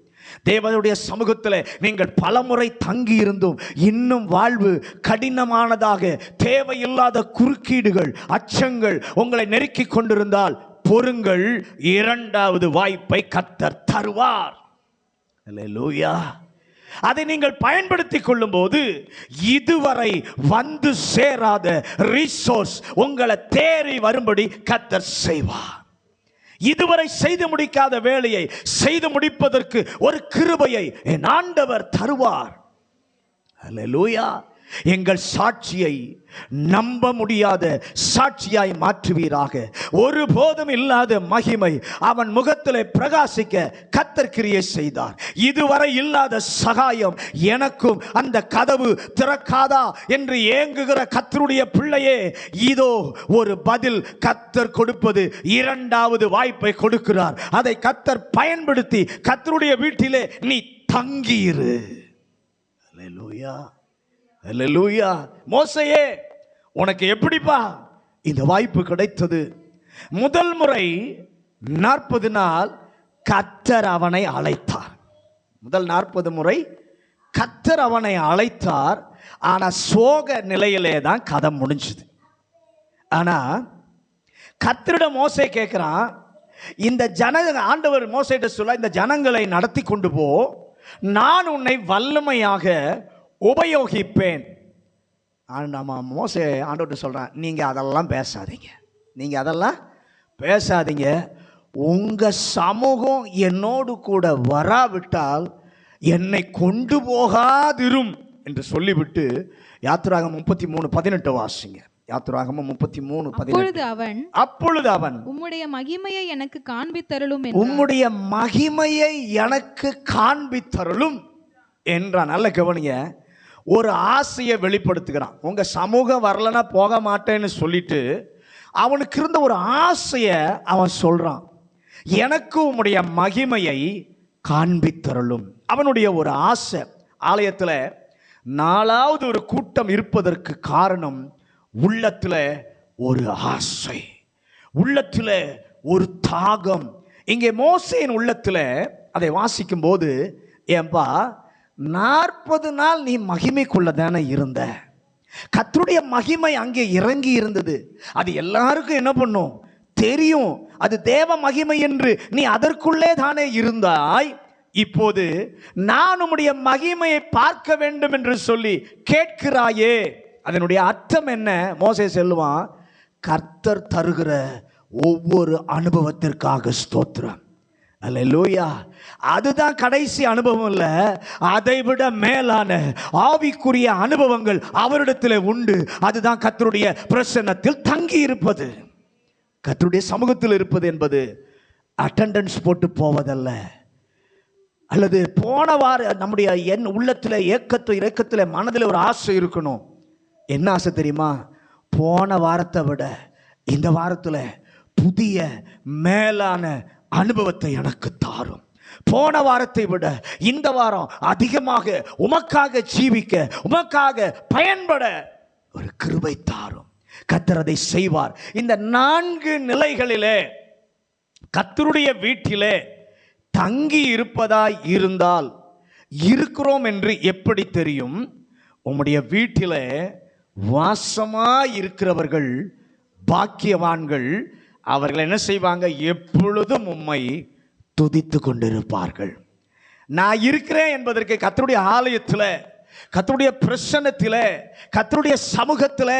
S2: தேவனுடைய சமூகத்தில் நீங்கள் பலமுறை தங்கி இருந்தும் இன்னும் வாழ்வு கடினமானதாக, தேவையில்லாத குறுக்கீடுகள், அச்சங்கள் உங்களை நெருக்கி கொண்டிருந்தால் பொறுங்கள், இரண்டாவது வாய்ப்பை கர்த்தர் தருவார். அல்லேலூயா. அதை நீங்கள் பயன்படுத்திக் கொள்ளும் போது இதுவரை வந்து சேராத ரிசோர்ஸ் உங்களை தேறி வரும்படி கர்த்தர் செய்வார். இதுவரை செய்து முடிக்காத வேலையை செய்து முடிப்பதற்கு ஒரு கிருபையை என் ஆண்டவர் தருவார். அல்லேலூயா. எங்கள் சாட்சியை நம்ப முடியாத சாட்சியாய் மாற்றுவீராக. ஒருபோதும் இல்லாத மகிமை அவன் முகத்திலே பிரகாசிக்க கர்த்தர் கிரியை செய்தார். இதுவரை இல்லாத சகாயம் எனக்கும் அந்த கதவு திறக்காதா என்று ஏங்குகிற கர்த்தருடைய பிள்ளையே, இதோ ஒரு பதில் கர்த்தர் கொடுப்பது. இரண்டாவது வாய்ப்பை கொடுக்கிறார். அதை கர்த்தர் பயன்படுத்தி கர்த்தருடைய வீட்டிலே நீ தங்கியிரு. அல்லேலூயா. அல்லேலூயா. மோசேயே, உனக்கு எப்படிப்பா இந்த வாய்ப்பு கிடைத்தது? முதல் முறை 40 நாள் கர்த்தர் அவனை அழைத்தார். முதல் 40 முறை கர்த்தர் அவனை அழைத்தார். ஆனா சோக நிலையிலே தான் கதை முடிஞ்சது. ஆனா கர்த்தரிடம் மோசே கேட்கிறான், இந்த ஆண்டவர் மோசேட்ட சொல்ல, இந்த ஜனங்களை நடத்தி கொண்டு போ, நான் உன்னை வல்லமையாக உபயோகிப்பேன். நம்ம மோசே ஆண்டவர்கிட்ட சொல்கிறான், நீங்கள் அதெல்லாம் பேசாதீங்க, நீங்கள் அதெல்லாம் பேசாதீங்க. உங்கள் சமூகம் என்னோடு கூட வராவிட்டால் என்னை கொண்டு போகாதிரும் என்று சொல்லிவிட்டு யாத்திராகமம் 33:18 வாசிங்க. யாத்திராகமம் 33:18. அப்பொழுது அவன்
S3: உம்முடைய மகிமையை எனக்கு காண்பித்தருளும்,
S2: உம்முடைய மகிமையை எனக்கு காண்பித்தருளும் என்றான். நல்ல கவனிங்க. ஒரு ஆசையை வெளிப்படுத்துகிறான். உங்க சமூகம் வரலன்னா போக மாட்டேன்னு சொல்லிட்டு அவனுக்கு இருந்த ஒரு ஆசையை அவன் சொல்றான். எனக்கு உம்முடைய மகிமையை காண்பித்தருளும். அவனுடைய ஒரு ஆசை. ஆலயத்தில் 4வது ஒரு கூட்டம் இருப்பதற்கு காரணம் உள்ளத்தில் ஒரு ஆசை, உள்ளத்தில் ஒரு தாகம். இங்கே மோசேயின் உள்ளத்தில் அதை வாசிக்கும் போது, ஏன்பா 40 நாள் நீ மகிமைக்குள்ள தானே இருந்த, கர்த்தருடைய மகிமை அங்கே இறங்கி இருந்தது. அது எல்லாருக்கும் என்ன பண்ணும் தெரியும், அது தேவ மகிமை என்று நீ அதற்குள்ளே தானே இருந்தாய். இப்போது நான் உம்முடைய மகிமையை பார்க்க வேண்டும் என்று சொல்லி கேட்கிறாயே, அதனுடைய அர்த்தம் என்ன? மோசே சொல்லுவான், கர்த்தர் தருகிற ஒவ்வொரு அனுபவத்திற்காக ஸ்தோத்திரம். அல்லேலூயா. அதுதான் கடைசி அனுபவம் இல்ல, அதைவிட மேலான ஆவிக்குரிய அனுபவங்கள் அவரிடத்தில் உண்டு. அதுதான் கர்த்தருடைய பிரசன்னத்தில் தங்கி இருப்பது. கர்த்தருடைய சமூகத்தில் இருப்பது என்பது அட்டெண்டன்ஸ் போட்டு போவதல்ல, அல்லது போன வாரம் நம்முடைய என் உள்ளத்தில் இறக்கத்தில் மனதில் ஒரு ஆசை இருக்கணும். என்ன ஆசை தெரியுமா? போன வாரத்தை விட இந்த வாரத்தில் புதிய மேலான அனுபவத்தை எனக்கு தாரும். போன வாரத்தை விட இந்த வாரம் அதிகமாக உமக்காக ஜீவிக்க, உமக்காக பயன்பட ஒரு கிருபை தாரும். கர்த்தர் அதை செய்வார். இந்த 4 நிலைகளிலே கர்த்தருடைய வீட்டிலே தங்கி இருப்பதாய் இருந்தால் இருக்கிறோம் என்று எப்படி தெரியும்? உம்முடைய வீட்டிலே வாசமாய் இருக்கிறவர்கள் பாக்கியவான்கள். அவர்கள் என்ன செய்வாங்க? எப்பொழுதும் உம்மை துதித்து கொண்டிருப்பார்கள். நான் இருக்கிறேன் என்பதற்கு கர்த்தருடைய ஆலயத்தில், கர்த்தருடைய பிரசன்னத்தில், கர்த்தருடைய சமூகத்தில்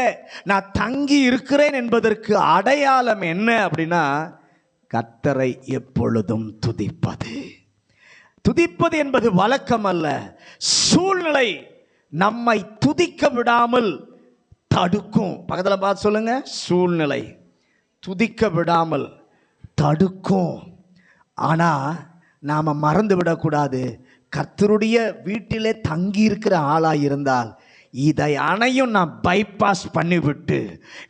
S2: நான் தங்கி இருக்கிறேன் என்பதற்கு அடையாளம் என்ன அப்படின்னா, கர்த்தரை எப்பொழுதும் துதிப்பது. துதிப்பது என்பது வழக்கம் அல்ல, சூழ்நிலை நம்மை துதிக்க விடாமல் தடுக்கும். பக்கத்தில் பார்த்து சொல்லுங்க, சூழ்நிலை துதிக்க விடாமல் தடுக்கும். ஆனால் நாம் மறந்து விடக்கூடாது, கர்த்தருடைய வீட்டிலே தங்கி இருக்கிற ஆளாக இருந்தால் இதை அனையும் நான் பைபாஸ் பண்ணிவிட்டு,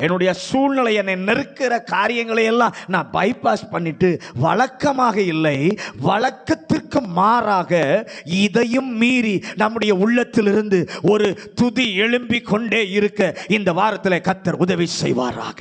S2: என்னுடைய சூழ்நிலை என்னை நெருக்கிற காரியங்களை எல்லாம் நான் பைபாஸ் பண்ணிட்டு, வழக்கமாக இல்லை வழக்கத்திற்கு மாறாக இதையும் மீறி நம்முடைய உள்ளத்திலிருந்து ஒரு துதி எழும்பிக் கொண்டே இருக்க இந்த வாரத்தில் கர்த்தர் உதவி செய்வாராக.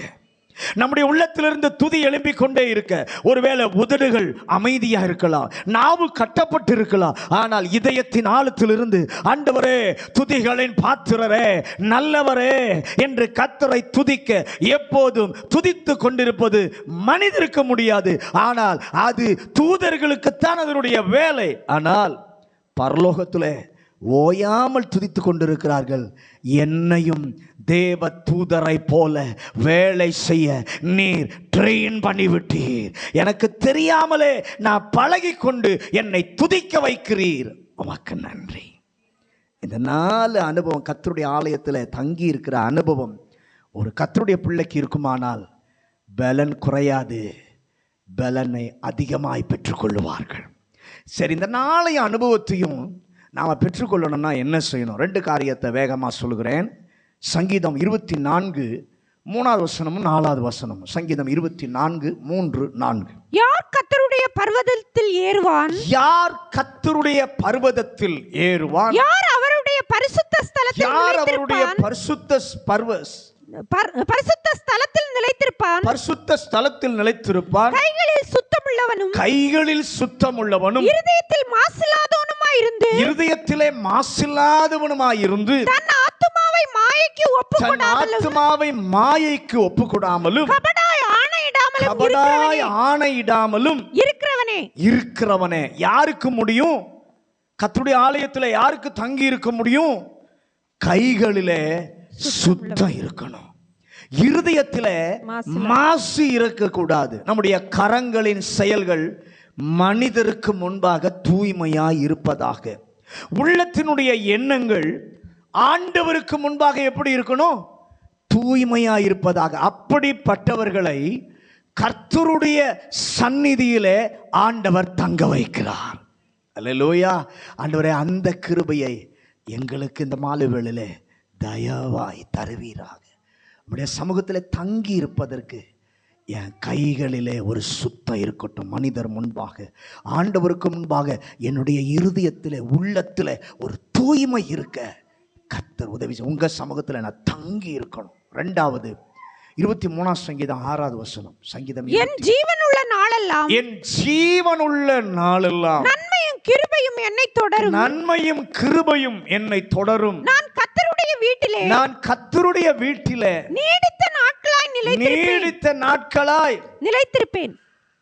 S2: நம்முடைய உள்ளத்திலிருந்து துதி எழும்பிக் கொண்டே இருக்க, ஒருவேளை உதடுகள் அமைதியா இருக்கலாம், நாவு கட்டப்பட்டு இருக்கலாம், ஆனால் இதயத்தின் ஆழத்திலிருந்து ஆண்டவரே, துதிகளின் பாத்திரரே, நல்லவரே என்று கர்த்தரை துதிக்க எப்போதும் துதித்து கொண்டிருப்பது மனிதருக்கு முடியாது. ஆனால் அது தூதர்களுக்குத்தான் அதனுடைய வேலை. ஆனால் பரலோகத்திலே ஓயாமல் துதித்து கொண்டிருக்கிறார்கள். என்னையும் தேவ தூதரை போல வேலை செய்ய நீர் ட்ரெயின் பண்ணிவிட்டீர். எனக்கு தெரியாமலே நான் பழகி கொண்டு என்னை துதிக்க வைக்கிறீர். உமக்கு நன்றி. இந்த 4 அனுபவம், கர்த்தருடைய ஆலயத்தில் தங்கி இருக்கிற அனுபவம் ஒரு கர்த்தருடைய பிள்ளைக்கு இருக்குமானால் பலன் குறையாது, பலனை அதிகமாய் பெற்றுக்கொள்ளுவார்கள். சரி, இந்த 4 அனுபவத்தையும் நாம் பெற்றுக்கொள்ளணும்னா என்ன செய்யணும்? 2 காரியத்தை வேகமாக சொல்கிறேன். சங்கீதம் 24 3வது வசனமும் 4வது வசனமும். சங்கீதம் 24 3 4.
S4: யார் கர்த்தருடைய பர்வதத்தில் ஏறுவான்?
S2: யார் கர்த்தருடைய பர்வதத்தில் ஏறுவான்?
S4: யார் அவருடைய பரிசுத்த ஸ்தலத்தில் நிலைத்திருப்பான்?
S2: பரிசுத்த ஸ்தலத்தில் நிலைத்திருப்பான்.
S4: கைகளில் சுத்தமுள்ளவனும்
S2: இருதயத்திலே மாசில்லாதவனுமாயிருந்து
S4: தன் ஆத்துமாவை
S2: மாயைக்கு ஒப்புக்கொடாமலும் கபடாய் ஆணையிடாமலும் இருக்கிறவனே. யாருக்கு முடியும்? கர்த்தருடைய ஆலயத்தில் யாருக்கு தங்கி இருக்க முடியும்? கைகளிலே சுத்தம் இருக்கணும், இருதயத்தில் மாசு இருக்கக்கூடாது. நம்முடைய கரங்களின் செயல்கள் மனிதருக்கு முன்பாக தூய்மையாய் இருப்பதாக. உள்ளத்தினுடைய எண்ணங்கள் ஆண்டவருக்கு முன்பாக எப்படி இருக்கணும்? தூய்மையாய் இருப்பதாக. அப்படிப்பட்டவர்களை கர்த்தருடைய சந்நிதியிலே ஆண்டவர் தங்க வைக்கிறார். அல்லேலூயா. ஆண்டவரே, அந்த கிருபையை எங்களுக்கு இந்த மாலை வேளையிலே தயவாய் தருவீராக. நம்முடைய சமூகத்தில் தங்கி இருப்பதற்கு என் கைகளிலே ஒரு சுத்தம் இருக்கட்டும். மனிதர் முன்பாக, ஆண்டவருக்கு முன்பாக என்னுடைய இருதயத்தில் உள்ளத்தில் ஒரு தூய்மை இருக்க கர்த்தர் உதவி. உங்கள் சமூகத்தில் நான் தங்கி இருக்கணும். 2வது 23ஆம் சங்கீதம் 6வது வசனம். சங்கீதம்
S4: என் ஜீவனுள்ள நாளெல்லாம் நன்மையும் கிருபையும் என்னை தொடரும். நான் கர்த்தருடைய வீட்டிலே நீடித்த நாட்களாய் நிலைத்திருப்பேன்.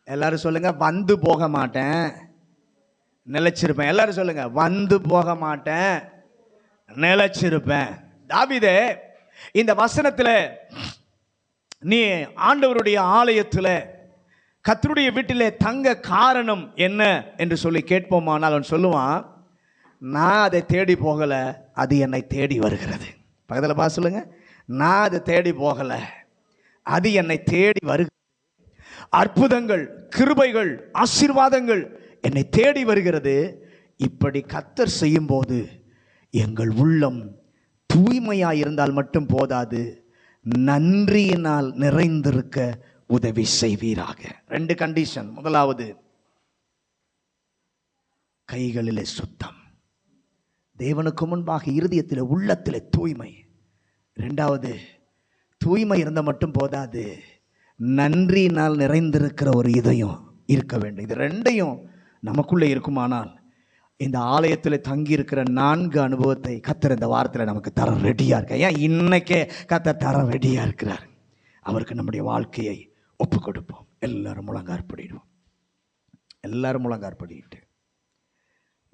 S2: எல்லாரும் சொல்லுங்க, வந்து போக மாட்டேன், நிலைச்சிருப்பேன். எல்லாரும் சொல்லுங்க, வந்து போக மாட்டேன், நிலைச்சிருப்பேன். தாவீதே, இந்த வசனத்தில் நீ ஆண்டவருடைய ஆலயத்தில் கர்த்தருடைய வீட்டிலே தங்க காரணம் என்ன என்று சொல்லி கேட்போமானால் அவன் சொல்லுவான், நான் அதை தேடி போகலை, அது என்னை தேடி வருகிறது. பக்கத்தில் பார்த்து சொல்லுங்க, நான் அதை தேடி போகலை, அது என்னை தேடி வருகிறது. அற்புதங்கள், கிருபைகள், ஆசீர்வாதங்கள் என்னை தேடி வருகிறது. இப்படி கர்த்தர் செய்யும் போது எங்கள் உள்ளம் தூய்மையாக இருந்தால் மட்டும் போதாது, நன்றியினால் நிறைந்திருக்க உதவி செய்வீராக. 2 கண்டிஷன். முதலாவது, கைகளிலே சுத்தம், தேவனுக்கு முன்பாக இருதயத்தில் உள்ளத்தில் தூய்மை. 2வது, தூய்மை இருந்தால் மட்டும் போதாது, நன்றியினால் நிறைந்திருக்கிற ஒரு இதயம் இருக்க வேண்டும். இது 2யும் நமக்குள்ளே இருக்குமானால் இந்த ஆலயத்தில் தங்கி இருக்கிற 4 அனுபவத்தை கர்த்தர் இந்த வாரத்தில் நமக்கு தர ரெடியாக இருக்க. ஏன் இன்னைக்கே கர்த்தர் தர ரெடியாக இருக்கிறார். அவருக்கு நம்முடைய வாழ்க்கையை ஒப்பு கொடுப்போம். எல்லாரும் முழங்காற்படிடுவோம். எல்லாரும் முழங்காற்படிட்டு,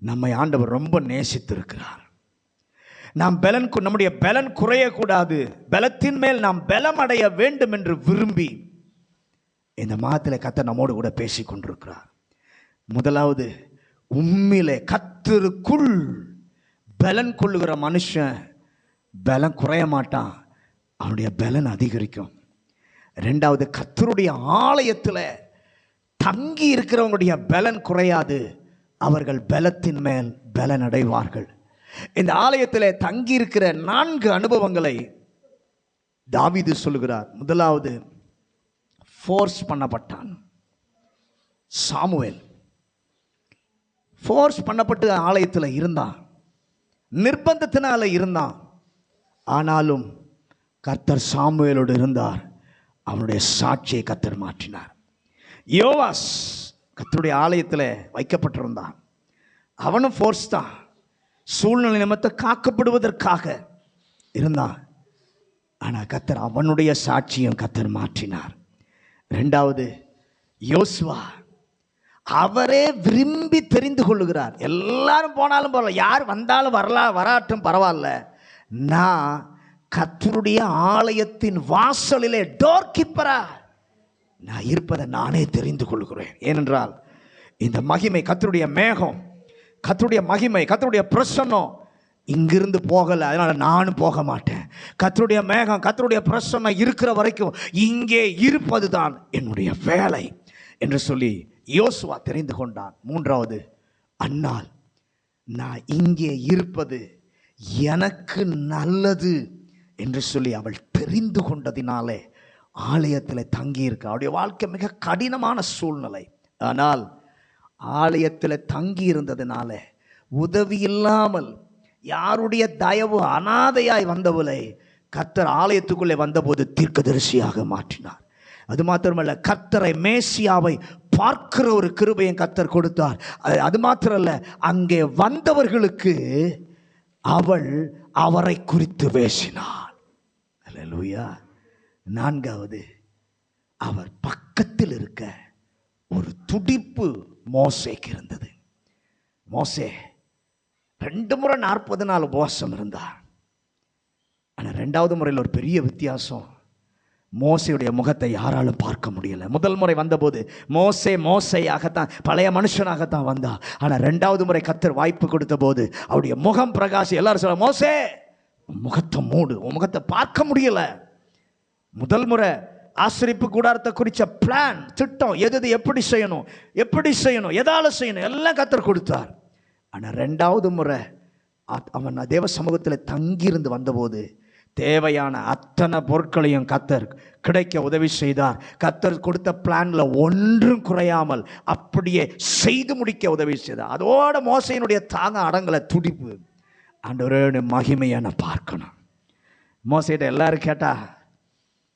S2: நம்மை ஆண்டவர் ரொம்ப நேசித்திருக்கிறார். நாம் நம்முடைய பலன் குறையக்கூடாது, பலத்தின் மேல் நாம் பலம் அடைய வேண்டும் என்று விரும்பி இந்த மாதத்தில் கர்த்தர் நம்மோடு கூட பேசி கொண்டிருக்கிறார். முதலாவது, உம்மிலே கர்த்தருக்குள் பலன் கொள்ளுகிற மனுஷன் பலன் குறைய மாட்டான், அவனுடைய பலன் அதிகரிக்கும். 2வது, கர்த்தருடைய ஆலயத்தில் தங்கி இருக்கிறவங்களுடைய பலன் குறையாது, அவர்கள் பலத்தின் மேல் பலன் அடைவார்கள். இந்த ஆலயத்தில் தங்கியிருக்கிற 4 அனுபவங்களை தாவீது சொல்லுகிறார். முதலாவது, ஃபோர்ஸ் பண்ணப்பட்டான். சாமுவேல் ஃபோர்ஸ் பண்ணப்பட்டு ஆலயத்தில் இருந்தான், நிர்பந்தத்தினால இருந்தான். ஆனாலும் கர்த்தர் சாமுவேலோடு இருந்தார். அவனுடைய சாட்சியை கர்த்தர் மாற்றினார். யோவாஸ் கர்த்தருடைய ஆலயத்தில் வைக்கப்பட்டிருந்தான். அவனும் ஃபோர்ஸ் தான், சூழ்நிலை நிமித்தம் காக்கப்படுவதற்காக இருந்தான். ஆனால் கர்த்தர் அவனுடைய சாட்சியும் கர்த்தர் மாற்றினார். 2வது, யோசுவா அவரே விரும்பி தெரிந்து கொள்ளுகிறார். எல்லாரும் போனாலும் பரவாயில்ல, யார் வந்தாலும் வராட்டும் பரவாயில்ல, நான் கர்த்தருடைய ஆலயத்தின் வாசலிலே டோர் கீப்பரா நான் இருப்பதை நானே தெரிந்து கொள்கிறேன். ஏனென்றால் இந்த மகிமை, கர்த்தருடைய மேகம், கர்த்தருடைய மகிமை, கர்த்தருடைய பிரசன்னம் இங்கிருந்து போகலை, அதனால் நானும் போக மாட்டேன். கர்த்தருடைய மேகம், கர்த்தருடைய பிரசன்னம் இருக்கிற வரைக்கும் இங்கே இருப்பது தான் என்னுடைய வேலை என்று சொல்லி யோசுவா தெரிந்து கொண்டான். 3வது, அன்னாள் நான் இங்கே இருப்பது எனக்கு நல்லது என்று சொல்லி அவள் தெரிந்து கொண்டதினாலே ஆலயத்தில் தங்கியிருக்க. அவருடைய வாழ்க்கை மிக கடினமான சூழ்நிலை. ஆனால் ஆலயத்தில் தங்கி இருந்ததினால உதவி இல்லாமல் யாருடைய தயவு அனாதையாய் வந்தவளை கர்த்தர் ஆலயத்துக்குள்ளே வந்தபோது தீர்க்கதரிசியாக மாற்றினார். அது மாத்திரமல்ல, கர்த்தரை மேசியாவை பார்க்கிற ஒரு கிருபையை கர்த்தர் கொடுத்தார். அது மாத்திரமல்ல, அங்கே வந்தவர்களுக்கு அவள் அவரை குறித்து பேசினாள். அல்லேலூயா. 4வது, அவர் பக்கத்தில் இருக்க ஒரு துடிப்பு மோசேக்கு இருந்தது. மோசே 2 முறை 40 நாள் உபவாசம் இருந்தார். ஆனால் 2வது முறையில் ஒரு பெரிய வித்தியாசம், மோசையுடைய முகத்தை யாராலும் பார்க்க முடியல. முதல் முறை வந்தபோது மோசையாகத்தான், பழைய மனுஷனாகத்தான் வந்தார். ஆனால் 2வது முறை கர்த்தர் வாய்ப்பு கொடுத்த போது அவருடைய முகம் பிரகாசி. எல்லாரும் சொல்ல, மோசே முகத்தை மூடு, உன் முகத்தை பார்க்க முடியல. முதல் முறை ஆசரிப்பு கூடாரத்தை குறித்த பிளான், திட்டம், எது எப்படி செய்யணும், எதால செய்யணும் எல்லாம் கர்த்தர் கொடுத்தார். ஆனால் 2வது முறை அவன் தேவ சமூகத்தில் தங்கியிருந்து வந்தபோது தேவையான அத்தனை பொருட்களையும் கர்த்தர் கிடைக்க உதவி செய்தார். கர்த்தர் கொடுத்த பிளான்ல ஒன்றும் குறையாமல் அப்படியே செய்து முடிக்க உதவி செய்தார். அதோட மோசையினுடைய தாங்க அடங்கல துடிப்பு. ஆண்டவரே மகிமையை நான் பார்க்கணும். மோசையிட்ட எல்லாரும் கேட்டா,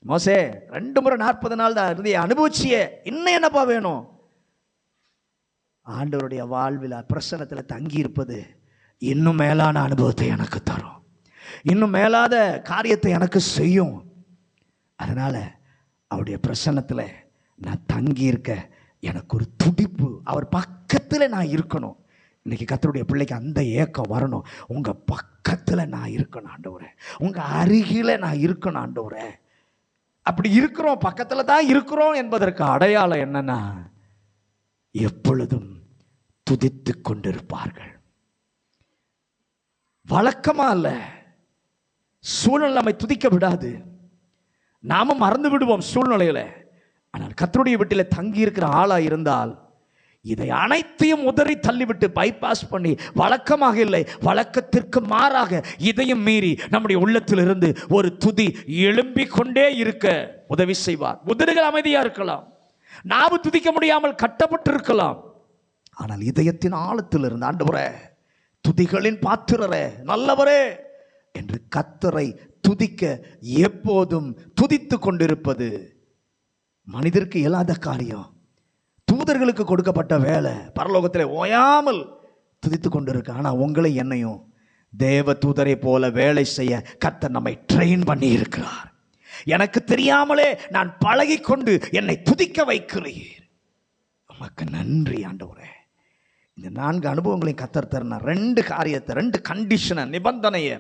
S2: மோசே 2 முறை 40 நாள் தான் இருந்து அனுபவிச்சியே, இன்னும் என்னப்பா வேணும்? ஆண்டவருடைய வாழ்வில் பிரசன்னத்தில் தங்கி இருப்பது இன்னும் மேலான அனுபவத்தை எனக்கு தரும், இன்னும் மேலாத காரியத்தை எனக்கு செய்யும். அதனால அவருடைய பிரசன்னத்தில் நான் தங்கி இருக்க எனக்கு ஒரு துடிப்பு, அவர் பக்கத்தில் நான் இருக்கணும். இன்னைக்கு கர்த்தருடைய பிள்ளைக்கு அந்த ஏக்கம் வரணும். உங்க பக்கத்தில் நான் இருக்கணும் ஆண்டவரே, உங்க அருகில நான் இருக்கணும் ஆண்டவரே. அப்படி இருக்கிறோம், பக்கத்தில் தான் இருக்கிறோம் என்பதற்கு அடையாளம் என்னன்னா, எப்பொழுதும் துதித்து கொண்டிருப்பார்கள். வழக்கமா அல்ல, சூழ்நிலை நம்மை துதிக்க விடாது, நாம மறந்து விடுவோம் சூழ்நிலையில. ஆனால் கர்த்தருடைய வீட்டில் தங்கி இருக்கிற ஆளா இருந்தால் இதை அனைத்தையும் உதறி தள்ளிவிட்டு பைபாஸ் பண்ணி, வழக்கமாக இல்லை வழக்கத்திற்கு மாறாக இதையும் மீறி நம்முடைய உள்ளத்திலிருந்து ஒரு துதி எழும்பிக் கொண்டே இருக்க உதவி செய்வார். உதடுகள் அமைதியா இருக்கலாம், நாவு துதிக்க முடியாமல் கட்டப்பட்டு இருக்கலாம், ஆனால் இதயத்தின் ஆழத்தில் இருந்து ஆண்டவரே, துதிகளின் பாத்திரரே, நல்லவரே என்று கர்த்தரை துதிக்க எப்போதும் துதித்து கொண்டிருப்பது மனிதருக்கு இயலாத காரியம். தூதர்களுக்கு கொடுக்கப்பட்ட வேலை, பரலோகத்தில் ஓயாமல் துதித்து கொண்டிருக்க. ஆனால் உங்களை என்னையும் தேவ தூதரை போல வேலை செய்ய கர்த்தர் நம்மை ட்ரெயின் பண்ணி இருக்கிறார். எனக்கு தெரியாமலே நான் பழகிக்கொண்டு என்னை துதிக்க வைக்கிறீர். உமக்கு நன்றி ஆண்டவரே. இந்த 4 அனுபவங்களையும் கர்த்தர் தரணும். 2 காரியத்தை, 2 கண்டிஷனை, நிபந்தனையை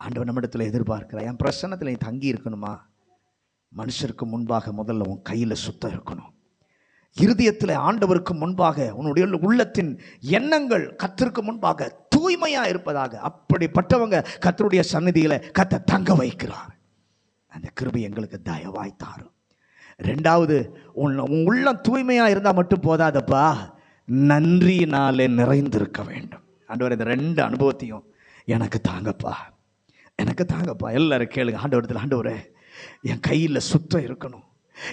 S2: ஆண்டவர் நம்மிடத்தில் எதிர்பார்க்கிறார். என் பிரசன்னத்தில் நீ தங்கி இருக்கணுமா? மனுஷருக்கு முன்பாக முதல்ல உன் கையில் சுத்தம் இருக்கணும். இருதயத்தில் ஆண்டவருக்கு முன்பாக உன்னுடைய உள்ளத்தின் எண்ணங்கள் கர்த்தருக்கு முன்பாக தூய்மையா இருப்பதாக. அப்படிப்பட்டவங்க கர்த்தருடைய சந்நிதியில கர்த்தர் தங்க வைக்கிறார். அந்த கிருபை எங்களுக்கு தயவாய் தாரும். 2வது, உன் உள்ளம் தூய்மையா இருந்தா மட்டும் போதாதப்பா, நன்றியினாலே நிறைந்திருக்க வேண்டும். ஆண்டவர் இந்த 2 அனுபவத்தையும் எனக்கு தாங்கப்பா, எனக்கு தாங்கப்பா. எல்லாரும் கேளுங்க. ஆண்டவரத்தில், ஆண்டவரே என் கையில் சுத்தம் இருக்கணும்,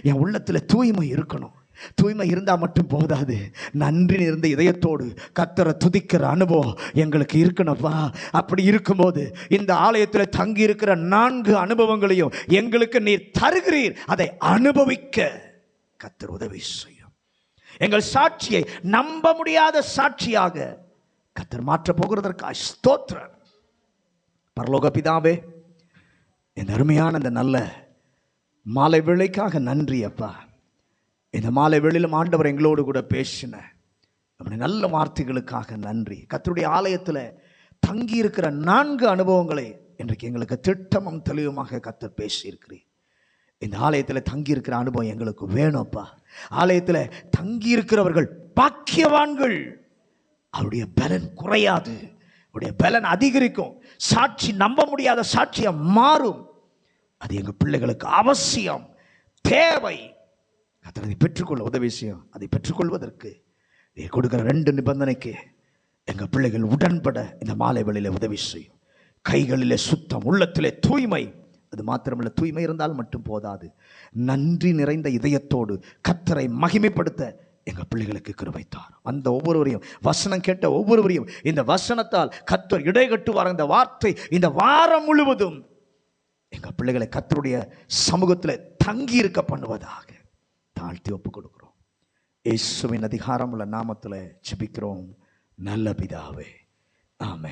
S2: என் உள்ளத்தில் தூய்மை இருக்கணும். தூய்மை இருந்தால் மட்டும் போதாது, நன்றி இருந்த இதயத்தோடு கர்த்தரை துதிக்கிற அனுபவம் எங்களுக்கு இருக்கணும்ப்பா. அப்படி இருக்கும்போது இந்த ஆலயத்தில் தங்கி இருக்கிற 4 அனுபவங்களையும் எங்களுக்கு நீர் தருகிறீர். அதை அனுபவிக்க கர்த்தர் உதவி செய்யும். எங்கள் சாட்சியை நம்ப முடியாத சாட்சியாக கர்த்தர் மாற்றப் போகிறதற்காக ஸ்தோத்திரம். பரலோக பிதாவே, இந்த அருமையான இந்த நல்ல மாலை வேளைக்காக நன்றி அப்பா. இந்த மாலை வேளையிலும் ஆண்டவர் எங்களோடு கூட பேசின நம்முடைய நல்ல வார்த்தைகளுக்காக நன்றி. கர்த்தருடைய ஆலயத்தில் தங்கி இருக்கிற 4 அனுபவங்களை இன்றைக்கு எங்களுக்கு திட்டமும் தெளிவுமாக கர்த்தர் பேசியிருக்கிறீர். இந்த ஆலயத்தில் தங்கி இருக்கிற அனுபவம் எங்களுக்கு வேணும்ப்பா. ஆலயத்தில் தங்கி இருக்கிறவர்கள் பாக்கியவான்கள். அவருடைய பலன் குறையாது, அவருடைய பலன் அதிகரிக்கும். சாட்சி நம்ப முடியாத சாட்சியா மாறும். அது எங்கள் பிள்ளைகளுக்கு அவசியம், தேவை. அதை பெற்றுக்கொள்ள உதவி செய்யும். அதை பெற்றுக்கொள்வதற்கு நீ கொடுக்கிற 2 நிபந்தனைக்கு எங்கள் பிள்ளைகள் உடன்பட இந்த மாலை வேளையிலே உதவி செய்யும். கைகளிலே சுத்தம், உள்ளத்திலே தூய்மை. அது மாத்திரமல்ல, தூய்மை இருந்தால் மட்டும் போதாது, நன்றி நிறைந்த இதயத்தோடு கர்த்தரை மகிமைப்படுத்த எங்கள் பிள்ளைகளுக்கு கிருபை தார். வந்த ஒவ்வொருவரையும், வசனம் கேட்ட ஒவ்வொருவரையும் இந்த வசனத்தால் கர்த்தர் இடைகட்டுவார். இந்த வார்த்தை இந்த வாரம் முழுவதும் எங்கள் பிள்ளைகளை கர்த்தருடைய சமூகத்தில் தங்கி இருக்க பண்ணுவதாக தாழ்த்தி ஒப்பு கொடுக்கிறோம். இயேசுவின் அதிகாரமுள்ள நாமத்தில் ஜெபிக்கிறோம் நல்ல பிதாவே, ஆமென்.